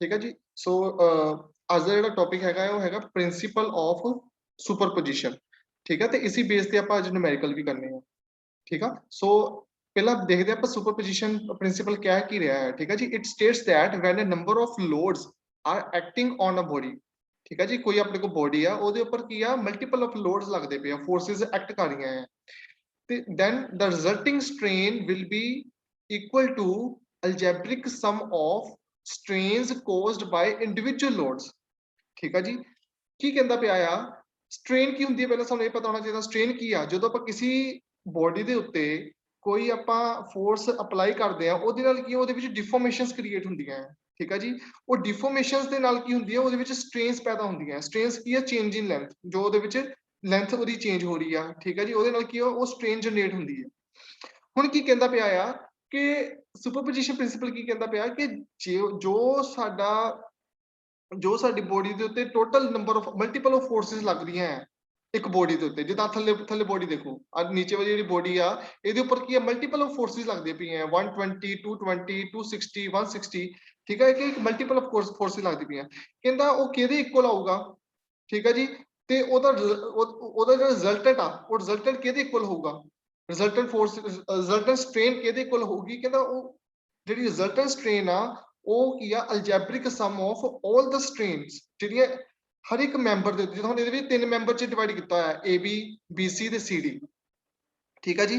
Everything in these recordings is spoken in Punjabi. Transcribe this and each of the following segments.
ठीक है जी। सो ਅੱਜ ਦਾ ਜਿਹੜਾ ਟੌਪਿਕ ਹੈਗਾ ਉਹ ਹੈਗਾ ਪ੍ਰਿੰਸੀਪਲ ਆਫ ਸੁਪਰਪੋਜੀਸ਼ਨ। ਠੀਕ ਹੈ, ਤੇ ਇਸੀ ਬੇਸ ਤੇ ਆਪਾਂ ਅੱਜ ਨਿਊਮੈਰੀਕਲ ਵੀ ਕਰਨੇ ਆ। ਠੀਕ ਆ, ਸੋ ਪਹਿਲਾਂ ਦੇਖਦੇ ਆਪਾਂ ਸੁਪਰਪੋਜੀਸ਼ਨ ਪ੍ਰਿੰਸੀਪਲ ਕਹਿ ਕੀ ਰਿਹਾ ਹੈ। ਠੀਕ ਹੈ ਜੀ, it states that when a number of loads are acting on a body. ਠੀਕ ਹੈ ਜੀ, ਕੋਈ ਆਪਣੇ ਕੋਲ ਬੋਡੀ ਆ, ਉਹਦੇ ਉੱਪਰ ਕੀ ਆ, ਮਲਟੀਪਲ ਆਫ ਲੋਡਸ ਲੱਗਦੇ ਪਏ ਆ, ਫੋਰਸਿਸ ਐਕਟ ਕਰ ਰਹੀਆਂ ਆ, ਤੇ then the resulting strain will be equal to algebraic sum of strains caused by individual loads। ਠੀਕ ਆ ਜੀ, ਕੀ ਕਹਿੰਦਾ ਪਿਆ ਆ, ਸਟ੍ਰੇਨ ਕੀ ਹੁੰਦੀ ਹੈ ਪਹਿਲਾਂ ਸਾਨੂੰ ਇਹ ਪਤਾ ਹੋਣਾ ਚਾਹੀਦਾ। ਸਟ੍ਰੇਨ ਕੀ ਆ, ਜਦੋਂ ਆਪਾਂ ਕਿਸੇ ਬੋਡੀ ਦੇ ਉੱਤੇ ਕੋਈ ਆਪਾਂ ਫੋਰਸ ਅਪਲਾਈ ਕਰਦੇ ਆ, ਉਹਦੇ ਨਾਲ ਕੀ ਉਹਦੇ ਵਿੱਚ ਡਿਫੋਰਮੇਸ਼ਨਸ ਕ੍ਰੀਏਟ ਹੁੰਦੀਆਂ ਹੈ। ਠੀਕ ਆ ਜੀ, ਉਹ ਡਿਫੋਰਮੇਸ਼ਨਸ ਦੇ ਨਾਲ ਕੀ ਹੁੰਦੀ ਹੈ, ਉਹਦੇ ਵਿੱਚ ਸਟ੍ਰੇਨਸ ਪੈਦਾ ਹੁੰਦੀਆਂ। ਸਟ੍ਰੇਨਸ ਕੀ ਆ, ਚੇਂਜ ਇਨ ਲੈਂਥ, ਜੋ ਉਹਦੇ ਵਿੱਚ ਲੈਂਥ ਉਹਦੀ ਚੇਂਜ ਹੋ ਰਹੀ ਆ। ਠੀਕ ਆ ਜੀ, ਉਹਦੇ ਨਾਲ ਕੀ ਉਹ ਸਟ੍ਰੇਨ ਜਨਰੇਟ ਹੁੰਦੀ ਹੈ। ਹੁਣ ਕੀ ਕਹਿੰਦਾ ਪਿਆ ਆ ਕਿ ਸੁਪਰਪੋਜੀਸ਼ਨ ਪ੍ਰਿੰਸੀਪਲ ਕੀ ਕਹਿੰਦਾ ਪਿਆ ਕਿ ਜੋ ਸਾਡੀ ਬੋਡੀ ਦੇ ਉੱਤੇ total number of multiple of forces ਲੱਗ ਰਹੀਆਂ ਹੈ ਇੱਕ ਬੋਡੀ ਦੇ ਉੱਤੇ, ਜਿੱਦਾਂ ਥੱਲੇ ਬੋਡੀ ਦੇਖੋ, ਨੀਚੇ ਵਾਲੀ ਜਿਹੜੀ ਬੋਡੀ ਆ ਇਹਦੇ ਉੱਪਰ ਕੀ ਹੈ, ਮਲਟੀਪਲ ਆਫ ਫੋਰਸਿਸ ਲੱਗਦੀਆਂ ਪਈਆਂ 120 220 260 160। ਠੀਕ ਹੈ, ਕਿ ਮਲਟੀਪਲ ਆਫ ਫੋਰਸਿਸ ਲੱਗਦੀ ਪਈਆਂ। ਕਹਿੰਦਾ ਉਹ ਕਿਹਦੇ ਇਕੁਅਲ ਆਊਗਾ। ਠੀਕ ਹੈ ਜੀ, ਤੇ ਉਹਦਾ ਜਿਹੜਾ ਰਿਜ਼ਲਟੈਂਟ ਆ, ਉਹ ਰਿਜ਼ਲਟੈਂਟ ਕਿਹਦੇ ਇਕੁਅਲ ਹੋਊਗਾ, ਰਿਜ਼ਲਟੈਂਟ ਫੋਰਸ ਰਿਜ਼ਲਟੈਂਟ ਸਟ੍ਰੇਨ ਕਿਹਦੇ ਇਕੁਅਲ ਹੋਊਗੀ। ਕਹਿੰਦਾ ਉਹ ਜਿਹੜੀ ਰਿਜ਼ਲਟੈਂਟ ਸਟ੍ਰੇਨ ਆ ਉਹ ਕੀ ਆ, ਅਲਜੈਬਰਿਕ ਸਮ ਆਫ ਆਲ ਦ ਸਟ੍ਰੇਨਸ, ਜਿਹੜੀਆਂ ਹਰ ਇੱਕ ਮੈਂਬਰ ਦੇ ਉੱਤੇ, ਜਿੱਦਾਂ ਹੁਣ ਇਹਦੇ ਵਿੱਚ 3 ਮੈਂਬਰ ਚ ਡਿਵਾਈਡ ਕੀਤਾ ਹੋਇਆ, ਏ ਬੀ ਬੀ ਸੀ ਤੇ ਸੀ ਡੀ। ਠੀਕ ਆ ਜੀ,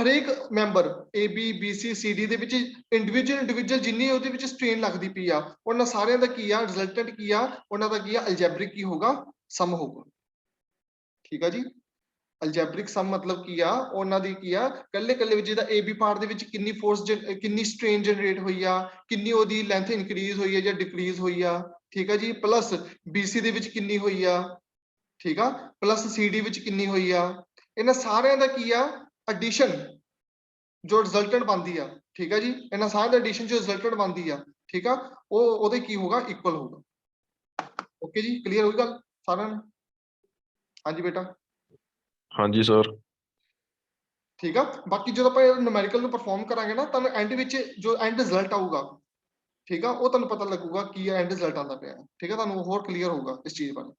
ਹਰੇਕ member A B B C C D ਦੇ ਵਿੱਚ ਇੰਡੀਵਿਜੂਅਲ ਜਿੰਨੀ ਉਹਦੇ ਵਿੱਚ ਸਟ੍ਰੇਨ ਲੱਗਦੀ ਪਈ ਆ, ਉਹਨਾਂ ਸਾਰਿਆਂ ਦਾ ਕੀ ਆ, ਰਿਜ਼ਲਟੈਂਟ ਕੀ ਆ, ਉਹਨਾਂ ਦਾ ਕੀ ਆ, ਅਲਜੈਬਰਿਕ ਕੀ ਹੋਗਾ, ਸਮ ਹੋਊਗਾ। ਠੀਕ ਆ ਜੀ, ਅਲਜੈਬਰਿਕ ਸਮ ਮਤਲਬ ਕੀ ਆ, ਉਹਨਾਂ ਦੀ ਕੀ ਆ, ਕੱਲੇ ਵਿੱਚ ਜਿਹਦਾ ਏ ਬੀ ਪਾਰਟ ਦੇ ਵਿੱਚ ਕਿੰਨੀ ਫੋਰਸ ਕਿੰਨੀ ਸਟ੍ਰੇਨ ਜਨਰੇਟ ਹੋਈ ਆ, ਕਿੰਨੀ ਉਹਦੀ ਲੈਂਥ ਇਨਕਰੀਜ਼ ਹੋਈ ਆ ਜਾਂ ਡਿਕਰੀਜ਼ ਹੋਈ ਆ। ਠੀਕ ਆ ਜੀ, ਪਲੱਸ BC ਦੇ ਵਿੱਚ ਕਿੰਨੀ ਹੋਈ ਆ। ਠੀਕ ਆ, ਪਲੱਸ CD ਵਿੱਚ ਕਿੰਨੀ ਹੋਈ ਆ। ਇਹਨਾਂ ਸਾਰਿਆਂ ਦਾ ਕੀ ਆ, ਐਡੀਸ਼ਨ ਜੋ ਰਿਜ਼ਲਟੈਂਟ ਬਣਦੀ ਆ। ਠੀਕ ਆ ਜੀ, ਇਹਨਾਂ ਸਾਰਿਆਂ ਦਾ ਐਡੀਸ਼ਨ ਜੋ ਰਿਜ਼ਲਟੈਂਟ ਬਣਦੀ ਆ, ਠੀਕ ਆ, ਉਹ ਉਹਦੇ ਕੀ ਹੋਊਗਾ, ਇਕੁਅਲ ਹੋਊਗਾ। ਓਕੇ ਜੀ, ਕਲੀਅਰ ਹੋਈ ਗੱਲ ਸਾਰਿਆਂ ਨੂੰ। ਹਾਂਜੀ ਬੇਟਾ। ਹਾਂਜੀ ਸਰ। ਠੀਕ ਆ, ਬਾਕੀ ਜਦੋਂ ਆਪਾਂ ਨਿਊਮੈਰੀਕਲ ਨੂੰ ਪਰਫਾਰਮ ਕਰਾਂਗੇ ਨਾ, ਤੁਹਾਨੂੰ ਐਂਡ ਵਿੱਚ ਜੋ ਐਂਡ ਰਿਜ਼ਲਟ ਆਊਗਾ, ਠੀਕ ਆ, ਉਹ ਤੁਹਾਨੂੰ ਪਤਾ ਲੱਗੂਗਾ ਕੀ ਐਂਡ ਰਿਜ਼ਲਟ ਆਉਂਦਾ ਪਿਆ। ਠੀਕ ਆ, ਤੁਹਾਨੂੰ ਹੋਰ ਕਲੀਅਰ ਹੋਊਗਾ ਇਸ ਚੀਜ਼ ਬਾਰੇ।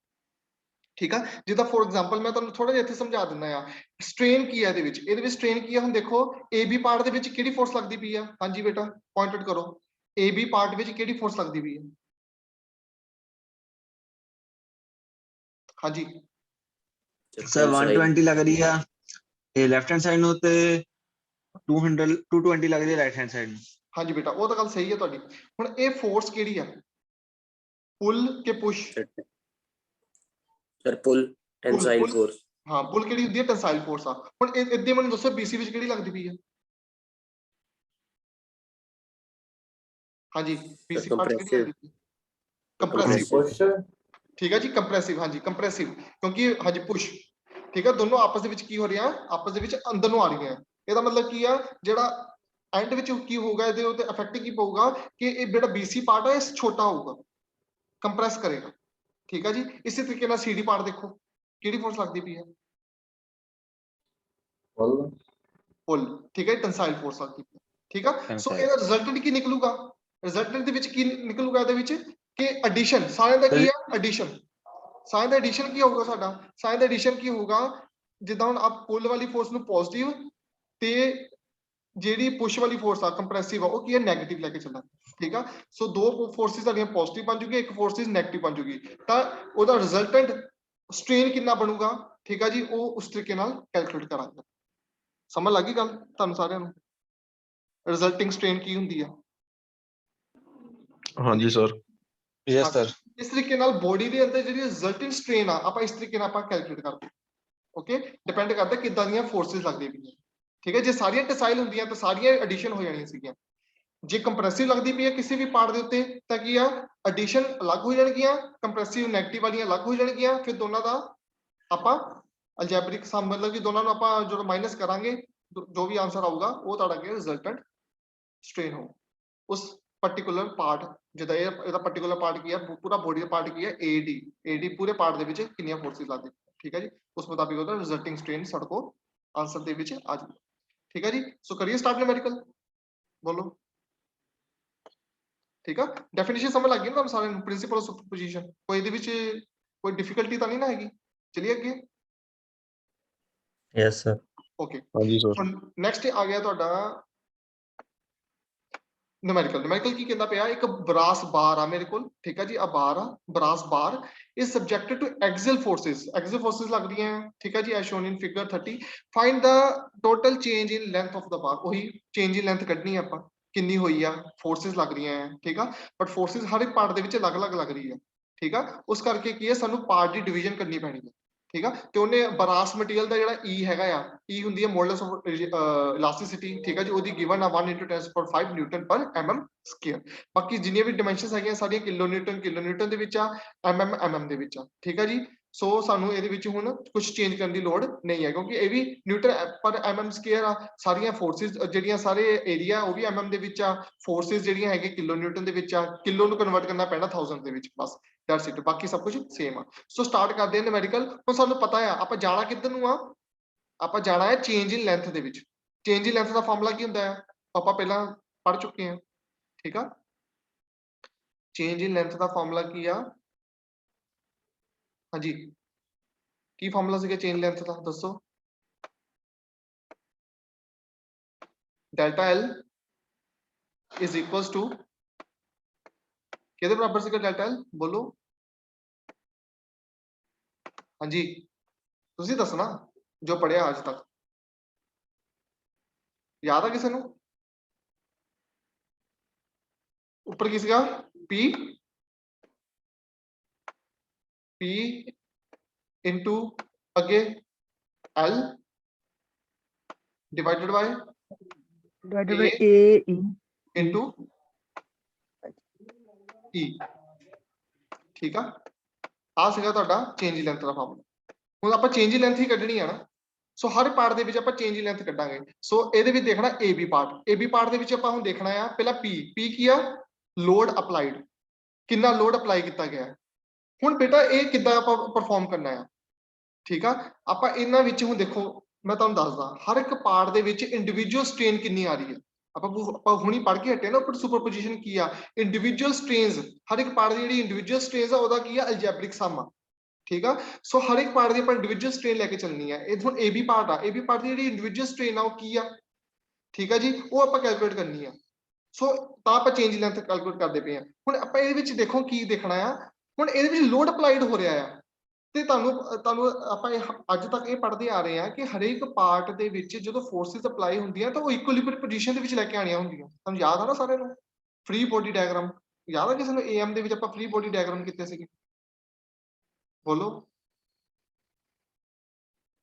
ਠੀਕ ਆ, ਜਿੱਦਾਂ ਫੋਰ ਐਗਜ਼ਾਮਪਲ ਮੈਂ ਤੁਹਾਨੂੰ ਥੋੜਾ ਜਿਹਾ ਇੱਥੇ ਸਮਝਾ ਦਿੰਦਾ ਆ, ਸਟ੍ਰੇਨ ਕੀ ਹੈ ਇਹਦੇ ਵਿੱਚ ਸਟ੍ਰੇਨ ਕੀ ਆ। ਹੁਣ ਦੇਖੋ ਏ ਬੀ ਪਾਰਟ ਦੇ ਵਿੱਚ ਕਿਹੜੀ ਫੋਰਸ ਲੱਗਦੀ ਪਈ ਆ। ਹਾਂਜੀ ਬੇਟਾ, ਪੁਆਇੰਟ ਆਊਟ ਕਰੋ, ਏ ਬੀ ਪਾਰਟ ਵਿੱਚ ਕਿਹੜੀ ਫੋਰਸ ਲੱਗਦੀ ਪਈ ਹੈ। ਹਾਂਜੀ ਸਰ 120 ਲੱਗ ਰਹੀ ਆ ਇਹ ਲੈਫਟ ਹੈਂਡ ਸਾਈਡ ਨੂੰ, ਤੇ 220 ਲੱਗ ਰਹੀ ਹੈ ਰਾਈਟ ਹੈਂਡ ਸਾਈਡ ਨੂੰ। ਹਾਂਜੀ ਬੇਟਾ, ਉਹ ਤਾਂ ਗੱਲ ਸਹੀ ਹੈ ਤੁਹਾਡੀ। ਹੁਣ ਇਹ ਫੋਰਸ ਕਿਹੜੀ ਆ, ਪੁੱਲ ਕਿ ਪੁਸ਼। ਸਰ ਪੁੱਲ, ਟੈਂਸਾਈਲ ਫੋਰਸ। ਹਾਂ, ਪੁੱਲ ਕਿਹੜੀ ਹੁੰਦੀ ਹੈ, ਟੈਂਸਾਈਲ ਫੋਰਸ ਆ। ਹੁਣ ਇੱਦਾਂ ਮੈਨੂੰ ਦੱਸੋ BC ਵਿੱਚ ਕਿਹੜੀ ਲੱਗਦੀ ਪਈ ਹੈ। ਹਾਂਜੀ, BC ਪਾਰਟ ਕਿਹੜੀ ਲੱਗਦੀ ਪਈ, ਕੰਪਰੈਸਿਵ। ਠੀਕ ਹੈ ਜੀ, ਕੰਪਰੈਸਿਵ। ਹਾਂਜੀ ਕੰਪਰੈਸਿਵ, ਕਿਉਂਕਿ ਹਾਂਜੀ ਪੁਸ਼। ਠੀਕ ਹੈ, ਦੋਨੋਂ ਆਪਸ ਦੇ ਵਿੱਚ ਕੀ ਹੋ ਰਿਹਾ, ਆਪਸ ਦੇ ਵਿੱਚ ਅੰਦਰ ਨੂੰ ਆ ਰਹੀਆਂ। ਇਹਦਾ ਮਤਲਬ ਕੀ ਆ, ਜਿਹੜਾ ਐਂਡ ਵਿੱਚ ਕੀ ਹੋਊਗਾ, ਇਹਦੇ ਉੱਤੇ ਇਫੈਕਟ ਕੀ ਪਊਗਾ ਕਿ ਇਹ ਜਿਹੜਾ BC ਪਾਰਟ ਹੈ ਇਹ ਛੋਟਾ ਹੋਊਗਾ, ਕੰਪਰੈਸ ਕਰੇਗਾ। ਠੀਕ ਹੈ ਜੀ, ਇਸੇ ਤਰੀਕੇ ਨਾਲ CD ਪਾਰਟ ਦੇਖੋ ਕਿਹੜੀ ਫੋਰਸ ਲੱਗਦੀ ਪਈ ਹੈ, ਪੁੱਲ। ਠੀਕ ਹੈ, ਟੈਂਸਾਈਲ ਫੋਰਸ ਲੱਗਦੀ ਪਈ। ਠੀਕ ਆ, ਸੋ ਇਹਦਾ ਰਿਜ਼ਲਟੈਂਟ ਕੀ ਨਿਕਲੂਗਾ, ਰਿਜ਼ਲਟੈਂਟ ਦੇ ਵਿੱਚ ਕੀ ਨਿਕਲੂਗਾ, ਇਹਦੇ ਵਿੱਚ ਕਿ ਐਡੀਸ਼ਨ, ਸਾਰਿਆਂ ਦਾ ਕੀ ਆ, ਐਡੀਸ਼ਨ। ਸਾਰਿਆਂ ਦਾ ਐਡੀਸ਼ਨ ਕੀ ਹੋਊਗਾ, ਸਾਰਿਆਂ ਦਾ ਐਡੀਸ਼ਨ ਕੀ ਹੋਊਗਾ, ਜਿੱਦਾਂ ਹੁਣ ਆਪ ਪੁੱਲ ਵਾਲੀ ਫੋਰਸ ਨੂੰ ਪੋਜ਼ਿਟਿਵ ਤੇ ਜਿਹੜੀ ਪੁਸ਼ ਵਾਲੀ ਫੋਰਸ ਆ ਕੰਪਰੈਸਿਵ ਆ, ਉਹ ਕੀ ਹੈ, ਨੈਗੇਟਿਵ ਲੈ ਕੇ ਚੱਲਾਂਗੇ। ਠੀਕ ਆ, ਸੋ ਦੋ ਫੋਰਸਿਸ ਸਾਡੀਆਂ ਪੋਜ਼ਿਟਿਵ ਬਣ ਜੂਗੀ, ਇੱਕ ਫੋਰਸਿਸ ਨੈਗੇਟਿਵ ਬਣ ਜੂਗੀ, ਤਾਂ ਉਹਦਾ ਰਿਜ਼ਲਟੈਂਟ ਸਟ੍ਰੇਨ ਕਿੰਨਾ ਬਣੂਗਾ। ਠੀਕ ਆ ਜੀ, ਉਹ ਉਸ ਤਰੀਕੇ ਨਾਲ ਕੈਲਕੂਲੇਟ ਕਰਾਂਗੇ। ਸਮਝ ਲੱਗੀ ਗੱਲ ਤੁਹਾਨੂੰ ਸਾਰਿਆਂ ਨੂੰ, ਰਿਜ਼ਲਟਿੰਗ ਸਟ੍ਰੇਨ ਕੀ ਹੁੰਦੀ ਆ। ਹਾਂਜੀ ਸਰ। Yes sir. ਇਸ ਤਰੀਕੇ ਨਾਲ ਬੋਡੀ ਦੇ ਅੰਦਰ ਜਿਹੜੀ ਰਿਜ਼ਲਟਿੰਗ ਸਟ੍ਰੇਨ ਆ, ਆਪਾਂ ਇਸ ਤਰੀਕੇ ਨਾਲ ਆਪਾਂ ਕੈਲਕੂਲੇਟ ਕਰਦੇ। ਓਕੇ, ਡਿਪੈਂਡ ਕਰਦਾ ਕਿੱਦਾਂ ਦੀਆਂ ਫੋਰਸਿਸ ਲੱਗਦੀਆਂ ਪਈਆਂ। ਠੀਕ ਹੈ, ਜੇ ਸਾਰੀਆਂ ਟੈਂਸਾਈਲ ਹੁੰਦੀਆਂ ਤਾਂ ਸਾਰੀਆਂ ਐਡੀਸ਼ਨ ਹੋ ਜਾਣੀਆਂ ਸੀਗੀਆਂ। ਜੇ ਕੰਪਰੈਸਿਵ ਲੱਗਦੀ ਪਈ ਹੈ ਕਿਸੇ ਵੀ ਪਾਰਟ ਦੇ ਉੱਤੇ, ਤਾਂ ਕੀ ਆ, ਐਡੀਸ਼ਨ ਅਲੱਗ ਹੋ ਜਾਣਗੀਆਂ, ਕੰਪਰੈਸਿਵ ਨੈਗੇਟਿਵ ਵਾਲੀਆਂ ਅਲੱਗ ਹੋ ਜਾਣਗੀਆਂ। ਫਿਰ ਦੋਨਾਂ ਦਾ ਆਪਾਂ ਅਲਜੈਬਰਿਕ ਸਮ, ਮਤਲਬ ਕਿ ਦੋਨਾਂ ਨੂੰ ਆਪਾਂ ਜਦੋਂ ਮਾਈਨਸ ਕਰਾਂਗੇ, ਜੋ ਵੀ ਆਨਸਰ ਆਊਗਾ ਉਹ ਤੁਹਾਡਾ ਕੀ ਰਿਜ਼ਲਟੈਂਟ ਸਟ੍ਰੇਨ ਹੋ ਉਸ ਪਾਰਟਿਕੂਲਰ ਪਾਰਟ, ਜਿਹਦਾ ਇਹਦਾ ਪਾਰਟਿਕੂਲਰ ਪਾਰਟ ਕੀ ਹੈ, ਪੂਰਾ ਬੋਡੀ ਦਾ ਪਾਰਟ ਕੀ ਹੈ, ਏਡੀ ਪੂਰੇ ਪਾਰਟ ਦੇ ਵਿੱਚ ਕਿੰਨੀਆਂ ਫੋਰਸਿਸ ਲੱਗਦੀਆਂ। ਠੀਕ ਹੈ ਜੀ, ਉਸ ਮੁਤਾਬਿਕ ਉਹਦਾ ਰਿਜ਼ਲਟਿੰਗ ਸਟ੍ਰੇਨ ਸਾਡੇ ਕੋਲ ਆਨਸਰ ਦੇ ਵਿੱਚ ਆ ਜਾਊਗਾ। ਠੀਕ ਹੈ ਜੀ, ਸੋ ਕਰੀਏ ਸਟਾਰਟ ਨਿਊਮੈਰੀਕਲ, ਬੋਲੋ। ठीक है डेफिनेशन समझ लग गई ना सारे प्रिंसिपल ऑफ सुपरपोजिशन कोई ਇਹਦੇ ਵਿੱਚ कोई डिफिकल्टी तो नहीं ना हैगी चलिए अगे Yes, sir. ओके हाँ जी सर नेक्स्ट आ गया ਤੁਹਾਡਾ न्यूमेरिकल की कहता ਪਿਆ ਇੱਕ ਬਰਾਸ ਬਾਰ ਆ ਮੇਰੇ ਕੋਲ ਠੀਕ ਹੈ ਜੀ ਆ ਬਾਰ ਆ brass bar is subjected to axial forces ਲੱਗ ਰਹੀਆਂ ਠੀਕ ਹੈ ਜੀ as shown in figure 30 find the total change in length of the bar ਉਹੀ change in length ਕੱਢਣੀ ਆਪਾਂ ਕਿੰਨੀ ਹੋਈ ਆ ਫੋਰਸਸ ਲੱਗ ਰਹੀਆਂ ਆ ਠੀਕ ਆ ਬਟ ਫੋਰਸਸ ਹਰ ਇੱਕ ਪਾਰਟ ਦੇ ਵਿੱਚ ਅਲੱਗ-ਅਲੱਗ ਲੱਗ ਰਹੀ ਆ ਠੀਕ ਆ ਉਸ ਕਰਕੇ ਕੀ ਹੈ ਸਾਨੂੰ ਪਾਰਟ ਦੀ ਡਿਵੀਜ਼ਨ ਕਰਨੀ ਪੈਣੀ ਹੈ ਠੀਕ ਆ ਤੇ ਉਹਨੇ ਬਰਾਸ ਮਟੀਰੀਅਲ ਦਾ ਜਿਹੜਾ E ਹੈਗਾ ਆ E ਹੁੰਦੀ ਹੈ ਮੋਡੂਲਸ ਆਫ ਇਲਾਸਟਿਸਿਟੀ ਠੀਕ ਆ ਜੀ ਉਹਦੀ ਗਿਵਨ ਆ 1 × 10⁵ ਨਿਊਟਨ ਪਰ mm ਸਕੁਅਰ ਬਾਕੀ ਜਿੰਨੀਆਂ ਵੀ ਡਾਈਮੈਂਸ਼ਨਸ ਹੈਗੀਆਂ ਸਾਰੀਆਂ ਕਿਲੋ ਨਿਊਟਨ ਦੇ ਵਿੱਚ ਆ mm ਦੇ ਵਿੱਚ ਆ ਠੀਕ ਆ ਜੀ ਸੋ ਸਾਨੂੰ ਇਹਦੇ ਵਿੱਚ ਹੁਣ ਕੁਝ ਚੇਂਜ ਕਰਨ ਦੀ ਲੋੜ ਨਹੀਂ ਹੈ ਕਿਉਂਕਿ ਇਹ ਵੀ ਨਿਊਟਨ ਪਰ mm ਸਕੁਅਰ ਆ ਸਾਰੀਆਂ ਫੋਰਸਸ ਜਿਹੜੀਆਂ ਸਾਰੇ ਏਰੀਆ ਉਹ ਵੀ mm ਦੇ ਵਿੱਚ ਆ ਫੋਰਸਸ ਜਿਹੜੀਆਂ ਹੈਗੇ ਕਿਲੋ ਨਿਊਟਨ ਦੇ ਵਿੱਚ ਆ ਕਿਲੋ ਨੂੰ ਕਨਵਰਟ ਕਰਨਾ ਪੈਣਾ 1000 ਦੇ ਵਿੱਚ ਬਸ ਦੈਟਸ ਇਟ ਬਾਕੀ ਸਭ ਕੁਝ ਸੇਮ ਆ ਸੋ ਸਟਾਰਟ ਕਰਦੇ ਹਾਂ ਨਿਊਮੈਰੀਕਲ ਹੁਣ ਸਾਨੂੰ ਪਤਾ ਆ ਆਪਾਂ ਜਾਣਾ ਕਿੱਧਰ ਨੂੰ ਆ ਆਪਾਂ ਜਾਣਾ ਹੈ ਚੇਂਜ ਇਨ ਲੈਂਥ ਦੇ ਵਿੱਚ ਚੇਂਜ ਇਨ ਲੈਂਥ ਦਾ ਫਾਰਮੂਲਾ ਕੀ ਹੁੰਦਾ ਹੈ ਆਪਾਂ ਪਹਿਲਾਂ ਪੜ ਚੁੱਕੇ ਹਾਂ ਠੀਕ ਆ ਚੇਂਜ ਇਨ ਲੈਂਥ ਦਾ ਫਾਰਮੂਲਾ ਕੀ ਆ ਹਾਂਜੀ ਕੀ ਫਾਰਮੂਲਾ ਸੀਗਾ ਚੇਂਜ ਲੈਂਥ ਦਾ ਦੱਸੋ delta L is equals to ਕਿਹਦੇ ਬਰਾਬਰ ਸੀਗਾ ਡੈਲਟਾ L ਬੋਲੋ ਹਾਂਜੀ ਤੁਸੀਂ ਦੱਸਣਾ ਜੋ ਪੜਿਆ ਅੱਜ ਤੱਕ याद है किसी ਨੂੰ ऊपर की सीगा P into अगे L divided by A into E ठीक है ਆ ਸੀਗਾ ਤੁਹਾਡਾ ਚੇਂਜ ਲੈਂਥ ਦਾ ਫਾਰਮੂਲਾ ਹੁਣ ਆਪਾਂ ਚੇਂਜ ਲੈਂਥ ਹੀ ਕੱਢਣੀ ਆ ਨਾ ਸੋ ਹਰ ਪਾਰਟ ਦੇ ਵਿੱਚ ਆਪਾਂ ਚੇਂਜ ਲੈਂਥ ਕੱਢਾਂਗੇ ਸੋ ਇਹਦੇ ਵਿੱਚ ਦੇਖਣਾ AB ਪਾਰਟ ਦੇ ਵਿੱਚ ਆਪਾਂ ਹੁਣ ਦੇਖਣਾ ਆ ਪਹਿਲਾਂ P ਕੀ ਆ ਲੋਡ ਅਪਲਾਈਡ ਕਿੰਨਾ ਲੋਡ ਅਪਲਾਈ ਕੀਤਾ ਗਿਆ ਹੁਣ ਬੇਟਾ ਇਹ ਕਿੱਦਾਂ ਆਪਾਂ ਪਰਫਾਰਮ ਕਰਨਾ ਆ ਠੀਕ ਆ ਆਪਾਂ ਇਹਨਾਂ ਵਿੱਚ ਹੁਣ ਦੇਖੋ ਮੈਂ ਤੁਹਾਨੂੰ ਦੱਸਦਾ ਹਰ ਇੱਕ ਪਾਰਟ ਦੇ ਵਿੱਚ ਇੰਡੀਵਿਜੂਅਲ ਸਟ੍ਰੇਨ ਕਿੰਨੀ ਆ ਰਹੀ ਹੈ ਆਪਾਂ ਹੁਣੀ ਪੜ੍ਹ ਕੇ ਹਟੇ ਨਾ ਉੱਪਰ ਸੁਪਰਪੋਜੀਸ਼ਨ ਕੀ ਆ ਇੰਡੀਵਿਜੂਅਲ ਸਟ੍ਰੇਨਸ ਹਰ ਇੱਕ ਪਾਰਟ ਦੀ ਜਿਹੜੀ ਇੰਡੀਵਿਜੂਅਲ ਸਟ੍ਰੇਨਸ ਆ ਉਹਦਾ ਕੀ ਆ ਅਲਜੈਬਰਿਕ ਸਮ ਆ ਠੀਕ ਆ ਸੋ ਹਰ ਇੱਕ ਪਾਰਟ ਦੀ ਆਪਾਂ ਇੰਡੀਵਿਜੂਅਲ ਸਟ੍ਰੇਨ ਲੈ ਕੇ ਚੱਲਣੀ ਆ ਇਹ ਹੁਣ AB ਪਾਰਟ ਦੀ ਜਿਹੜੀ ਇੰਡੀਵਿਜੂਅਲ ਸਟ੍ਰੇਨ ਆ ਉਹ ਕੀ ਆ ਠੀਕ ਆ ਜੀ ਉਹ ਆਪਾਂ ਕੈਲਕੂਲੇਟ ਕਰਨੀ ਆ ਸੋ ਤਾਂ ਆਪਾਂ ਚੇਂਜ ਲੈਂਥ ਕੈਲਕੂਲੇਟ ਕਰਦੇ ਪਏ ਆ ਹੁਣ ਆਪਾਂ ਇਹਦੇ ਵਿੱਚ ਦੇਖੋ ਕੀ ਦੇਖਣਾ ਆ ਹੁਣ ਇਹਦੇ ਵਿੱਚ ਲੋਡ ਅਪਲਾਈਡ ਹੋ ਰਿਹਾ ਆ ਤੇ ਤੁਹਾਨੂੰ ਆਪਾਂ ਅੱਜ ਤੱਕ ਇਹ ਪੜ੍ਹਦੇ ਆ ਰਹੇ ਆ ਕਿ ਹਰੇਕ ਪਾਰਟ ਦੇ ਵਿੱਚ ਜਦੋਂ ਫੋਰਸਿਸ ਅਪਲਾਈ ਹੁੰਦੀਆਂ ਤਾਂ ਉਹ ਇਕੁਇਲਿਬਰੀਅਮ ਪੋਜੀਸ਼ਨ ਦੇ ਵਿੱਚ ਲੈ ਕੇ ਆਣੀਆਂ ਹੁੰਦੀਆਂ ਤੁਹਾਨੂੰ ਯਾਦ ਆ ਨਾ ਸਾਰਿਆਂ ਨੂੰ ਫ੍ਰੀ ਬੋਡੀ ਡਾਇਗਰਾਮ ਯਾਦ ਆ ਕਿਸੇ ਨੂੰ AM ਦੇ ਵਿੱਚ ਆਪਾਂ ਫ੍ਰੀ ਬੋਡੀ ਡਾਇਗਰਾਮ ਕੀਤੇ ਸੀਗੇ ਬੋਲੋ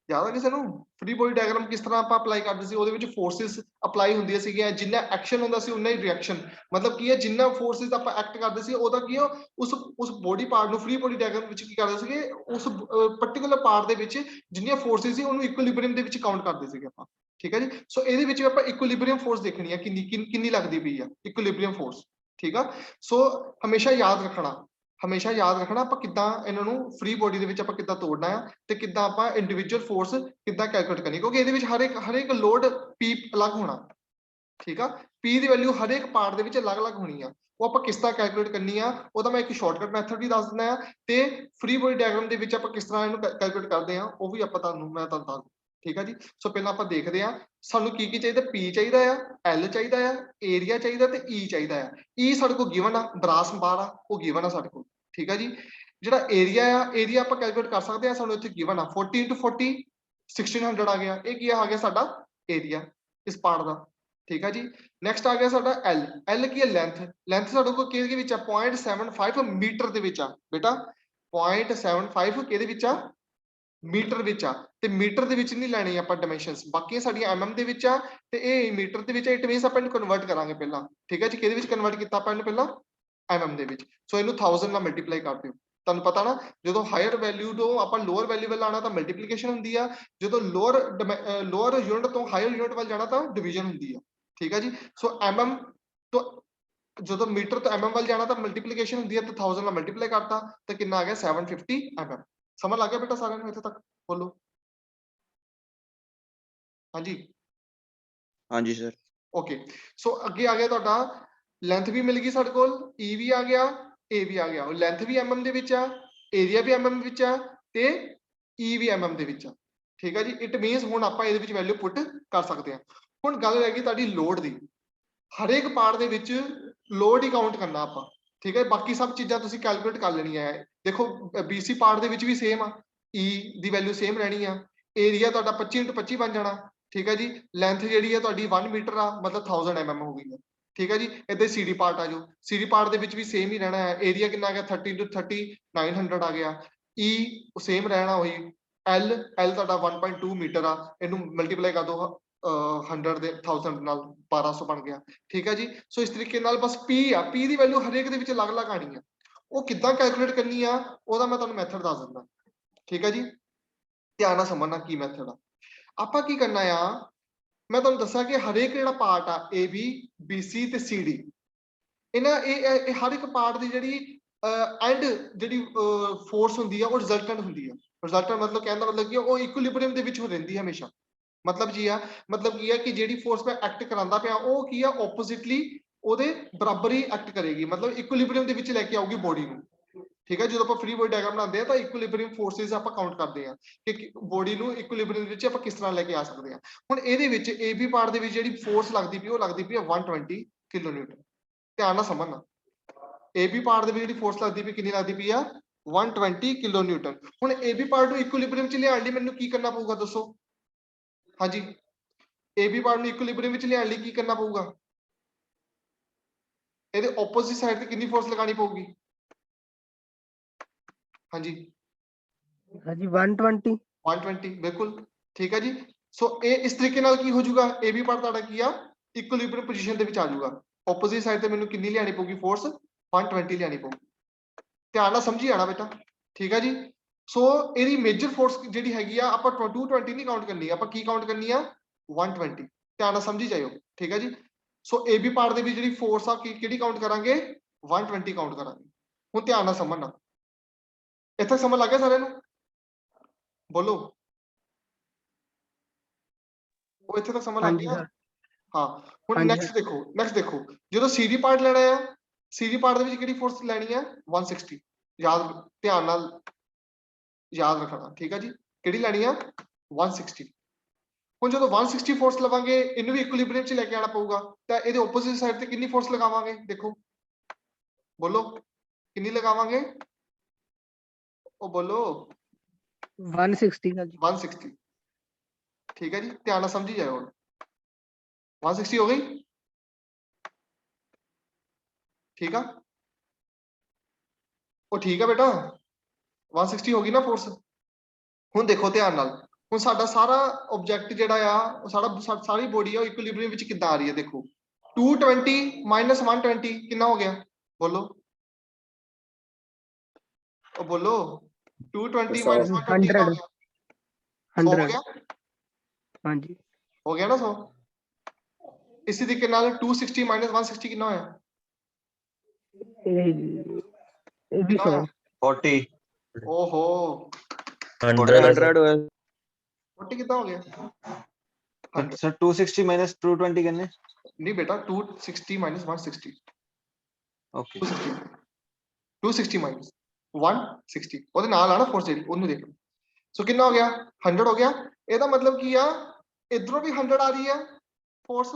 ਯਾਦ ਆ ਕਿਸੇ ਨੂੰ ਫ੍ਰੀ ਬੋਡੀ ਡਾਇਗਰਾਮ ਕਿਸ ਤਰ੍ਹਾਂ ਆਪਾਂ ਅਪਲਾਈ ਕਰਦੇ ਸੀ ਉਹਦੇ ਵਿੱਚ ਫੋਰਸਿਸ ਅਪਲਾਈ ਹੁੰਦੀਆਂ ਸੀਗੀਆਂ ਜਿੰਨਾ ਐਕਸ਼ਨ ਹੁੰਦਾ ਸੀ ਉਨਾ ਹੀ ਰਿਐਕਸ਼ਨ ਮਤਲਬ ਕੀ ਹੈ ਜਿੰਨਾ ਫੋਰਸਿਸ ਆਪਾਂ ਐਕਟ ਕਰਦੇ ਸੀ ਉਹਦਾ ਕੀ ਹੈ ਉਸ ਬੋਡੀ ਪਾਰਟ ਨੂੰ ਫ੍ਰੀ ਬੋਡੀ ਡਾਇਗਰਾਮ ਵਿੱਚ ਕੀ ਕਰਦੇ ਸੀਗੇ ਉਸ ਪਾਰਟਿਕੂਲਰ ਪਾਰਟ ਦੇ ਵਿੱਚ ਜਿੰਨੀਆਂ ਫੋਰਸਿਸ ਸੀ ਉਹਨੂੰ ਇਕੁਇਲਿਬਰੀਅਮ ਦੇ ਵਿੱਚ ਕਾਊਂਟ ਕਰਦੇ ਸੀਗੇ ਆਪਾਂ ਠੀਕ ਹੈ ਜੀ ਸੋ ਇਹਦੇ ਵਿੱਚ ਆਪਾਂ ਇਕੁਇਲਿਬਰੀਅਮ ਫੋਰਸ ਦੇਖਣੀ ਹੈ ਕਿੰਨੀ ਲੱਗਦੀ ਪਈ ਆ ਇਕੁਇਲਿਬਰੀਅਮ ਫੋਰਸ ਠੀਕ ਆ ਸੋ ਹਮੇਸ਼ਾ ਯਾਦ ਰੱਖਣਾ ਆਪਾਂ ਕਿੱਦਾਂ ਇਹਨਾਂ ਨੂੰ ਫ੍ਰੀ ਬੋਡੀ ਦੇ ਵਿੱਚ ਆਪਾਂ ਕਿੱਦਾਂ ਤੋੜਨਾ ਆ ਤੇ ਕਿੱਦਾਂ ਆਪਾਂ ਇੰਡੀਵਿਜੂਅਲ ਫੋਰਸ ਕਿੱਦਾਂ ਕੈਲਕੂਲੇਟ ਕਰਨੀ ਕਿਉਂਕਿ ਇਹਦੇ ਵਿੱਚ ਹਰ ਇੱਕ ਲੋਡ P ਅਲੱਗ ਹੋਣਾ ਠੀਕ ਆ P ਦੀ ਵੈਲਿਊ ਹਰ ਇੱਕ ਪਾਰਟ ਦੇ ਵਿੱਚ ਅਲੱਗ-ਅਲੱਗ ਹੋਣੀ ਆ ਉਹ ਆਪਾਂ ਕਿਸ ਤਰ੍ਹਾਂ ਕੈਲਕੂਲੇਟ ਕਰਨੀ ਆ ਉਹਦਾ ਮੈਂ ਇੱਕ ਸ਼ਾਰਟਕਟ ਮੈਥਡ ਵੀ ਦੱਸ ਦਿੰਦਾ ਆ ਤੇ ਫ੍ਰੀ ਬੋਡੀ ਡਾਇਗਰਾਮ ਦੇ ਵਿੱਚ ਆਪਾਂ ਕਿਸ ਤਰ੍ਹਾਂ ਇਹਨੂੰ ਕੈਲਕੂਲੇਟ ਕਰਦੇ ਆ ਉਹ ਵੀ ਆਪਾਂ ਮੈਂ ਤੁਹਾਨੂੰ ਦੱਸ ਠੀਕ ਆ ਜੀ ਸੋ ਪਹਿਲਾਂ ਆਪਾਂ ਦੇਖਦੇ ਆ ਸਾਨੂੰ ਕੀ ਚਾਹੀਦਾ P ਚਾਹੀਦਾ ਆ L ਚਾਹੀਦਾ ਆ ਏਰੀਆ ਚਾਹੀਦਾ ਤੇ E ਚਾਹੀਦਾ ਆ E ਸਾਡੇ ਕੋਲ ਗਿਵਨ ਆ ਬਰਾਸ ਬਾਰ ਆ ਉਹ ਗਿਵਨ ਆ ਸਾਡੇ ਕੋਲ ਠੀਕ ਆ ਜੀ ਜਿਹੜਾ ਏਰੀਆ ਆਪਾਂ ਕੈਲਕੂਲੇਟ ਕਰ ਸਕਦੇ ਆ ਸਾਨੂੰ ਇੱਥੇ ਗਿਵਨ ਆ 40 × 40 1600 ਆ ਗਿਆ ਇਹ ਕੀ ਆ ਗਿਆ ਸਾਡਾ ਏਰੀਆ ਇਸ ਪਾਰਟ ਦਾ ਠੀਕ ਆ ਜੀ ਨੈਕਸਟ ਆ ਗਿਆ ਸਾਡਾ L ਕੀ ਹੈ ਲੈਂਥ ਸਾਡੇ ਕੋਲ ਕਿਹਦੇ ਵਿੱਚ ਆ 0.75 ਮੀਟਰ ਦੇ ਵਿੱਚ ਆ ਬੇਟਾ 0.75 ਕਿਹਦੇ ਵਿੱਚ ਆ ਮੀਟਰ ਵਿੱਚ ਆ ਤੇ ਮੀਟਰ ਦੇ ਵਿੱਚ ਨਹੀਂ ਲੈਣੀ ਆਪਾਂ ਡਾਈਮੈਂਸ਼ਨਸ ਬਾਕੀ ਸਾਡੀਆਂ mm ਦੇ ਵਿੱਚ ਆ ਤੇ ਇਹ ਮੀਟਰ ਦੇ ਵਿੱਚ ਇਟ ਮੀਨਸ ਆਪਾਂ ਇਹਨੂੰ ਕਨਵਰਟ ਕਰਾਂਗੇ ਪਹਿਲਾਂ ਠੀਕ ਹੈ ਜੀ ਕਿਹਦੇ ਵਿੱਚ ਕਨਵਰਟ ਕੀਤਾ ਆਪਾਂ ਇਹਨੂੰ ਪਹਿਲਾਂ mm ਦੇ ਵਿੱਚ ਸੋ ਇਹਨੂੰ 1000 ਨਾਲ ਮਲਟੀਪਲਾਈ ਕਰ ਦਿਓ ਤੁਹਾਨੂੰ ਪਤਾ ਨਾ ਜਦੋਂ ਹਾਇਰ ਵੈਲਿਊ ਤੋਂ ਆਪਾਂ ਲੋਅਰ ਵੈਲਿਊ ਵੱਲ ਆਣਾ ਤਾਂ ਮਲਟੀਪਲੀਕੇਸ਼ਨ ਹੁੰਦੀ ਆ ਜਦੋਂ ਲੋਅਰ ਯੂਨਿਟ ਤੋਂ ਹਾਇਰ ਯੂਨਿਟ ਵੱਲ ਜਾਣਾ ਤਾਂ ਡਿਵੀਜ਼ਨ ਹੁੰਦੀ ਆ ਠੀਕ ਹੈ ਜੀ ਸੋ mm ਤੋਂ ਜਦੋਂ ਮੀਟਰ ਤੋਂ mm ਵੱਲ ਜਾਣਾ ਤਾਂ ਮਲਟੀਪਲੀਕੇਸ਼ਨ ਹੁੰਦੀ ਹੈ ਤਾਂ 1000 ਨਾਲ ਮਲਟੀਪਲਾਈ ਕਰਤਾ ਤਾਂ ਕਿੰਨਾ ਆ ਗਿਆ 750 mm ਸਮਝ ਲੱਗ ਗਿਆ ਬੇਟਾ ਸਾਰਿਆਂ ਨੂੰ ਇੱਥੇ ਤੱਕ ਬੋਲੋ ਹਾਂਜੀ ਹਾਂਜੀ ਸਰ ਓਕੇ ਸੋ ਅੱਗੇ ਆ ਗਿਆ ਤੁਹਾਡਾ ਲੈਂਥ ਵੀ ਮਿਲ ਗਈ ਸਾਡੇ ਕੋਲ, E ਵੀ ਆ ਗਿਆ, A ਵੀ ਆ ਗਿਆ। ਉਹ ਲੈਂਥ ਵੀ mm ਦੇ ਵਿੱਚ ਆ, ਏਰੀਆ ਵੀ mm ਵਿੱਚ ਆ ਤੇ E ਵੀ mm ਦੇ ਵਿੱਚ ਆ। ਠੀਕ ਹੈ ਜੀ, ਇਟ ਮੀਨਸ ਹੁਣ ਆਪਾਂ ਇਹਦੇ ਵਿੱਚ ਵੈਲਿਊ ਪੁੱਟ ਕਰ ਸਕਦੇ ਹਾਂ। ਹੁਣ ਗੱਲ ਰਹਿ ਗਈ ਤੁਹਾਡੀ ਲੋਡ ਦੀ। ਹਰੇਕ ਪਾਰਟ ਦੇ ਵਿੱਚ ਲੋਡ ਹੀ ਕਾਊਂਟ ਕਰਨਾ ਆਪਾਂ। ਠੀਕ ਹੈ, ਬਾਕੀ ਸਭ ਚੀਜ਼ਾਂ ਤੁਸੀਂ ਕੈਲਕੂਲੇਟ ਕਰ ਲੈਣੀਆਂ ਹੈ। ਦੇਖੋ BC ਪਾਰਟ ਦੇ ਵਿੱਚ ਵੀ ਸੇਮ ਆ, E ਦੀ ਵੈਲਿਊ ਸੇਮ ਰਹਿਣੀ ਆ, ਏਰੀਆ ਤੁਹਾਡਾ 25x25 ਬਣ ਜਾਣਾ। ਠੀਕ ਹੈ ਜੀ, ਲੈਂਥ ਜਿਹੜੀ ਹੈ ਤੁਹਾਡੀ 1 ਮੀਟਰ ਆ, ਮਤਲਬ 1000 mm ਹੋ ਗਈ ਹੈ। ਠੀਕ ਹੈ ਜੀ, ਇੱਧਰ CD ਪਾਰਟ ਆ ਜਾਓ, CD ਪਾਰਟ ਦੇ ਵਿੱਚ ਵੀ ਸੇਮ ਹੀ ਰਹਿਣਾ ਹੈ। ਏਰੀਆ ਕਿੰਨਾ ਆ ਗਿਆ 30x30 900 ਆ ਗਿਆ। E ਸੇਮ ਰਹਿਣਾ ਉਹੀ। L ਤੁਹਾਡਾ 1.2 ਮੀਟਰ ਆ, ਇਹਨੂੰ ਮਲਟੀਪਲਾਈ ਕਰ ਦਿਓ 100 ਦੇ 1000 ਨਾਲ 1200 ਬਣ ਗਿਆ। ਠੀਕ ਹੈ ਜੀ, ਸੋ ਇਸ ਤਰੀਕੇ ਨਾਲ ਬਸ P ਆ, P ਦੀ ਵੈਲਿਊ ਹਰੇਕ ਦੇ ਵਿੱਚ ਅਲੱਗ-ਅਲੱਗ ਆਣੀ ਆ। ਉਹ ਕਿੱਦਾਂ ਕੈਲਕੂਲੇਟ ਕਰਨੀ ਆ ਉਹਦਾ ਮੈਂ ਤੁਹਾਨੂੰ ਮੈਥਡ ਦੱਸ ਦਿੰਦਾ। ਠੀਕ ਹੈ ਜੀ, ਧਿਆਨ ਨਾਲ ਸਮਝਣਾ ਕੀ ਮੈਥਡ ਆ। ਆਪਾਂ ਕੀ ਕਰਨਾ ਆ, ਮੈਂ ਤੁਹਾਨੂੰ ਦੱਸਿਆ ਕਿ ਹਰੇਕ ਜਿਹੜਾ ਪਾਰਟ ਆ AB BC ਤੇ CD, ਇਹਨਾਂ ਇਹ ਹਰ ਇੱਕ ਪਾਰਟ ਦੀ ਜਿਹੜੀ ਐਂਡ ਜਿਹੜੀ ਫੋਰਸ ਹੁੰਦੀ ਆ ਉਹ ਰਿਜ਼ਲਟੈਂਟ ਹੁੰਦੀ ਆ। ਰਿਜ਼ਲਟੈਂਟ ਮਤਲਬ ਕਹਿਣ ਦਾ ਮਤਲਬ ਕੀ ਉਹ ਇਕੁਇਲਿਬਰੀਅਮ ਦੇ ਵਿੱਚ ਹੋ ਰਹਿੰਦੀ ਹੈ ਹਮੇਸ਼ਾ। ਮਤਲਬ ਕੀ ਆ ਕਿ ਜਿਹੜੀ ਫੋਰਸ ਮੈਂ ਐਕਟ ਕਰਾਂਦਾ ਪਿਆ ਉਹ ਕੀ ਆ, ਆਪੋਜ਼ਿਟਲੀ ਉਹਦੇ ਬਰਾਬਰ ਹੀ ਐਕਟ ਕਰੇਗੀ, ਮਤਲਬ ਇਕੁਇਲਿਬਰੀਅਮ ਦੇ ਵਿੱਚ ਲੈ ਕੇ ਆਊਗੀ ਬੋਡੀ ਨੂੰ। ਠੀਕ ਹੈ, ਜਦੋਂ ਆਪਾਂ ਫ੍ਰੀ ਬੋਡੀ ਡਾਇਗਰਾਮ ਬਣਾਉਂਦੇ ਆ ਤਾਂ ਇਕੁਇਲਿਬਰੀਅਮ ਫੋਰਸਿਸ ਆਪਾਂ ਕਾਊਂਟ ਕਰਦੇ ਆ ਕਿ ਬੋਡੀ ਨੂੰ ਇਕੁਇਲਿਬਰੀਅਮ ਦੇ ਵਿੱਚ ਆਪਾਂ ਕਿਸ ਤਰ੍ਹਾਂ ਲੈ ਕੇ ਆ ਸਕਦੇ ਆ। ਹੁਣ ਇਹਦੇ ਵਿੱਚ AB ਪਾਰਟ ਦੇ ਵਿੱਚ ਜਿਹੜੀ ਫੋਰਸ ਲੱਗਦੀ ਪਈ ਉਹ ਲੱਗਦੀ ਪਈ 120 ਕਿਲੋ ਨਿਊਟਨ। ਧਿਆਨ ਨਾਲ ਸਮਝਣਾ, AB ਪਾਰਟ ਦੇ ਵਿੱਚ ਜਿਹੜੀ ਫੋਰਸ ਲੱਗਦੀ ਪਈ ਕਿੰਨੀ ਲੱਗਦੀ ਪਈ ਆ, 120 ਕਿਲੋ ਨਿਊਟਨ। ਹੁਣ AB ਪਾਰਟ ਨੂੰ ਇਕੁਇਲਿਬਰੀਅਮ ਚ ਲਿਆਉਣ ਲਈ ਮੈਨੂੰ ਕੀ ਕਰਨਾ ਪਊਗਾ ਦੱਸੋ? ਹਾਂਜੀ, AB ਪਾਰਟ ਨੂੰ ਇਕੁਇਲਿਬਰੀਅਮ ਵਿੱਚ ਲਿਆਉਣ ਲਈ ਕੀ ਕਰਨਾ ਪਊਗਾ? ਇਹਦੇ ਆਪੋਜ਼ਿਟ ਸਾਈਡ ਤੇ ਕਿੰਨੀ ਫੋਰਸ ਲਗਾਣੀ ਪਊਗੀ? ਹਾਂਜੀ 120 ਬਿਲਕੁਲ ਠੀਕ ਹੈ ਜੀ। ਸੋ ਇਹ ਇਸ ਤਰੀਕੇ ਨਾਲ ਕੀ ਹੋ ਜਾਊਗਾ, AB ਪਾਰਟ ਤੁਹਾਡਾ ਕੀ ਆ, ਇਕੁਇਲਿਬਰੀਅਮ ਪੋਜੀਸ਼ਨ ਦੇ ਵਿੱਚ ਆ ਜਾਊਗਾ। ਆਪੋਜ਼ਿਟ ਸਾਈਡ ਤੇ ਮੈਨੂੰ ਕਿੰਨੀ ਲਿਆਣੀ ਪਊਗੀ ਫੋਰਸ? 120 ਲਿਆਣੀ ਪਊਗੀ। ਧਿਆਨ ਨਾਲ ਸਮਝੀ ਆਣਾ ਬੇਟਾ। ਠੀਕ ਹੈ ਜੀ, ਸੋ ਇਹਦੀ ਮੇਜਰ ਫੋਰਸ ਜਿਹੜੀ ਹੈਗੀ ਆ ਆਪਾਂ 220 ਨਹੀਂ ਕਾਊਂਟ ਕਰਨੀ, ਆਪਾਂ ਕੀ ਕਾਊਂਟ ਕਰਨੀ ਆ, 120। ਧਿਆਨ ਨਾਲ ਸਮਝੀ ਜਾਇਓ। ਠੀਕ ਹੈ ਜੀ, ਸੋ AB ਪਾਰਟ ਦੇ ਵਿੱਚ ਜਿਹੜੀ ਫੋਰਸ ਆ ਕਿਹੜੀ ਕਾਊਂਟ ਕਰਾਂਗੇ, 120 ਕਾਊਂਟ ਕਰਾਂਗੇ। ਹੁਣ ਧਿਆਨ ਨਾਲ ਸਮਝਣਾ, ਇੱਥੇ ਸਮਝ ਲੱਗ ਗਿਆ ਸਾਰਿਆਂ ਨੂੰ? ਬੋਲੋ, ਉਹ ਇੱਥੇ ਤੱਕ ਸਮਝ ਲੱਗ ਗਿਆ? ਹਾਂ, ਹੁਣ ਨੈਕਸਟ ਦੇਖੋ ਜਦੋਂ CD ਪਾਰਟ ਲੈਣਾ ਆ, CD ਪਾਰਟ ਦੇ ਵਿੱਚ ਕਿਹੜੀ ਫੋਰਸ ਲੈਣੀ ਆ, 160। ਧਿਆਨ ਨਾਲ ਯਾਦ ਰੱਖਣਾ। ਠੀਕ ਹੈ ਜੀ, ਕਿਹੜੀ ਲੈਣੀ ਆ, 160। ਹੁਣ ਜਦੋਂ 160 ਫੋਰਸ ਲਵਾਂਗੇ ਇਹਨੂੰ ਵੀ ਇਕੁਇਲਿਬਰੀਅਮ ਚ ਲੈ ਕੇ ਆਣਾ ਪਊਗਾ, ਤਾਂ ਇਹਦੇ ਆਪੋਜ਼ਿਟ ਸਾਈਡ ਤੇ ਕਿੰਨੀ ਫੋਰਸ ਲਗਾਵਾਂਗੇ? ਦੇਖੋ ਬੋਲੋ, ਕਿੰਨੀ ਲਗਾਵਾਂਗੇ? ਉਹ ਬੋਲੋ, 160। ਠੀਕ ਹੈ ਜੀ, ਧਿਆਨ ਨਾਲ ਸਮਝੀ ਜਾਓ। 160 ਹੋ ਗਈ? ਠੀਕ ਆ, ਉਹ ਠੀਕ ਆ ਬੇਟਾ, 160 ਹੋ ਗਈ ਨਾ ਫੋਰਸ। ਹੁਣ ਦੇਖੋ ਧਿਆਨ ਨਾਲ, ਹੁਣ ਸਾਡਾ ਸਾਰਾ ਆਬਜੈਕਟ ਜਿਹੜਾ ਆ ਉਹ ਸਾਰੀ ਬੋਡੀ ਆ ਉਹ ਇਕੁਇਲਿਬਰੀਅਮ ਵਿੱਚ ਕਿੱਦਾਂ ਆ ਰਹੀ ਹੈ? ਦੇਖੋ 220 ਮਾਈਨਸ 120 ਕਿੰਨਾ ਹੋ ਗਿਆ? ਬੋਲੋ, ਉਹ ਬੋਲੋ, 220 ਮਾਈਨਸ 120 ਕਿੰਨਾ ਹੋ ਗਿਆ? 100 ਹੋ ਗਿਆ? ਹਾਂਜੀ ਹੋ ਗਿਆ ਨਾ 100। ਇਸੇ ਤਰੀਕੇ ਨਾਲ 260 ਮਾਈਨਸ 160 ਕਿੰਨਾ ਹੋਇਆ? ਇਹ ਵੀ 100। 40 ਓਹੋ 100 ਹੋਇਆ। 40 ਕਿੱਦਾਂ ਹੋ ਗਿਆ? ਸਰ 260 ਮਾਈਨਸ 220 ਕਿੰਨੇ? ਨਹੀਂ ਬੇਟਾ, 260 ਮਾਈਨਸ 160। ਓਕੇ 260 ਮਾਈਨਸ 160 ਉਹਦੇ ਨਾਲ ਆ ਨਾ ਫੋਰਸ ਜਿਹੜੀ, ਉਹਨੂੰ ਦੇਖੋ। ਸੋ ਕਿੰਨਾ ਹੋ ਗਿਆ? 100 ਹੋ ਗਿਆ। ਇਹਦਾ ਮਤਲਬ ਕੀ ਆ, ਇਧਰੋਂ ਵੀ 100 ਆ ਰਹੀ ਹੈ ਫੋਰਸ,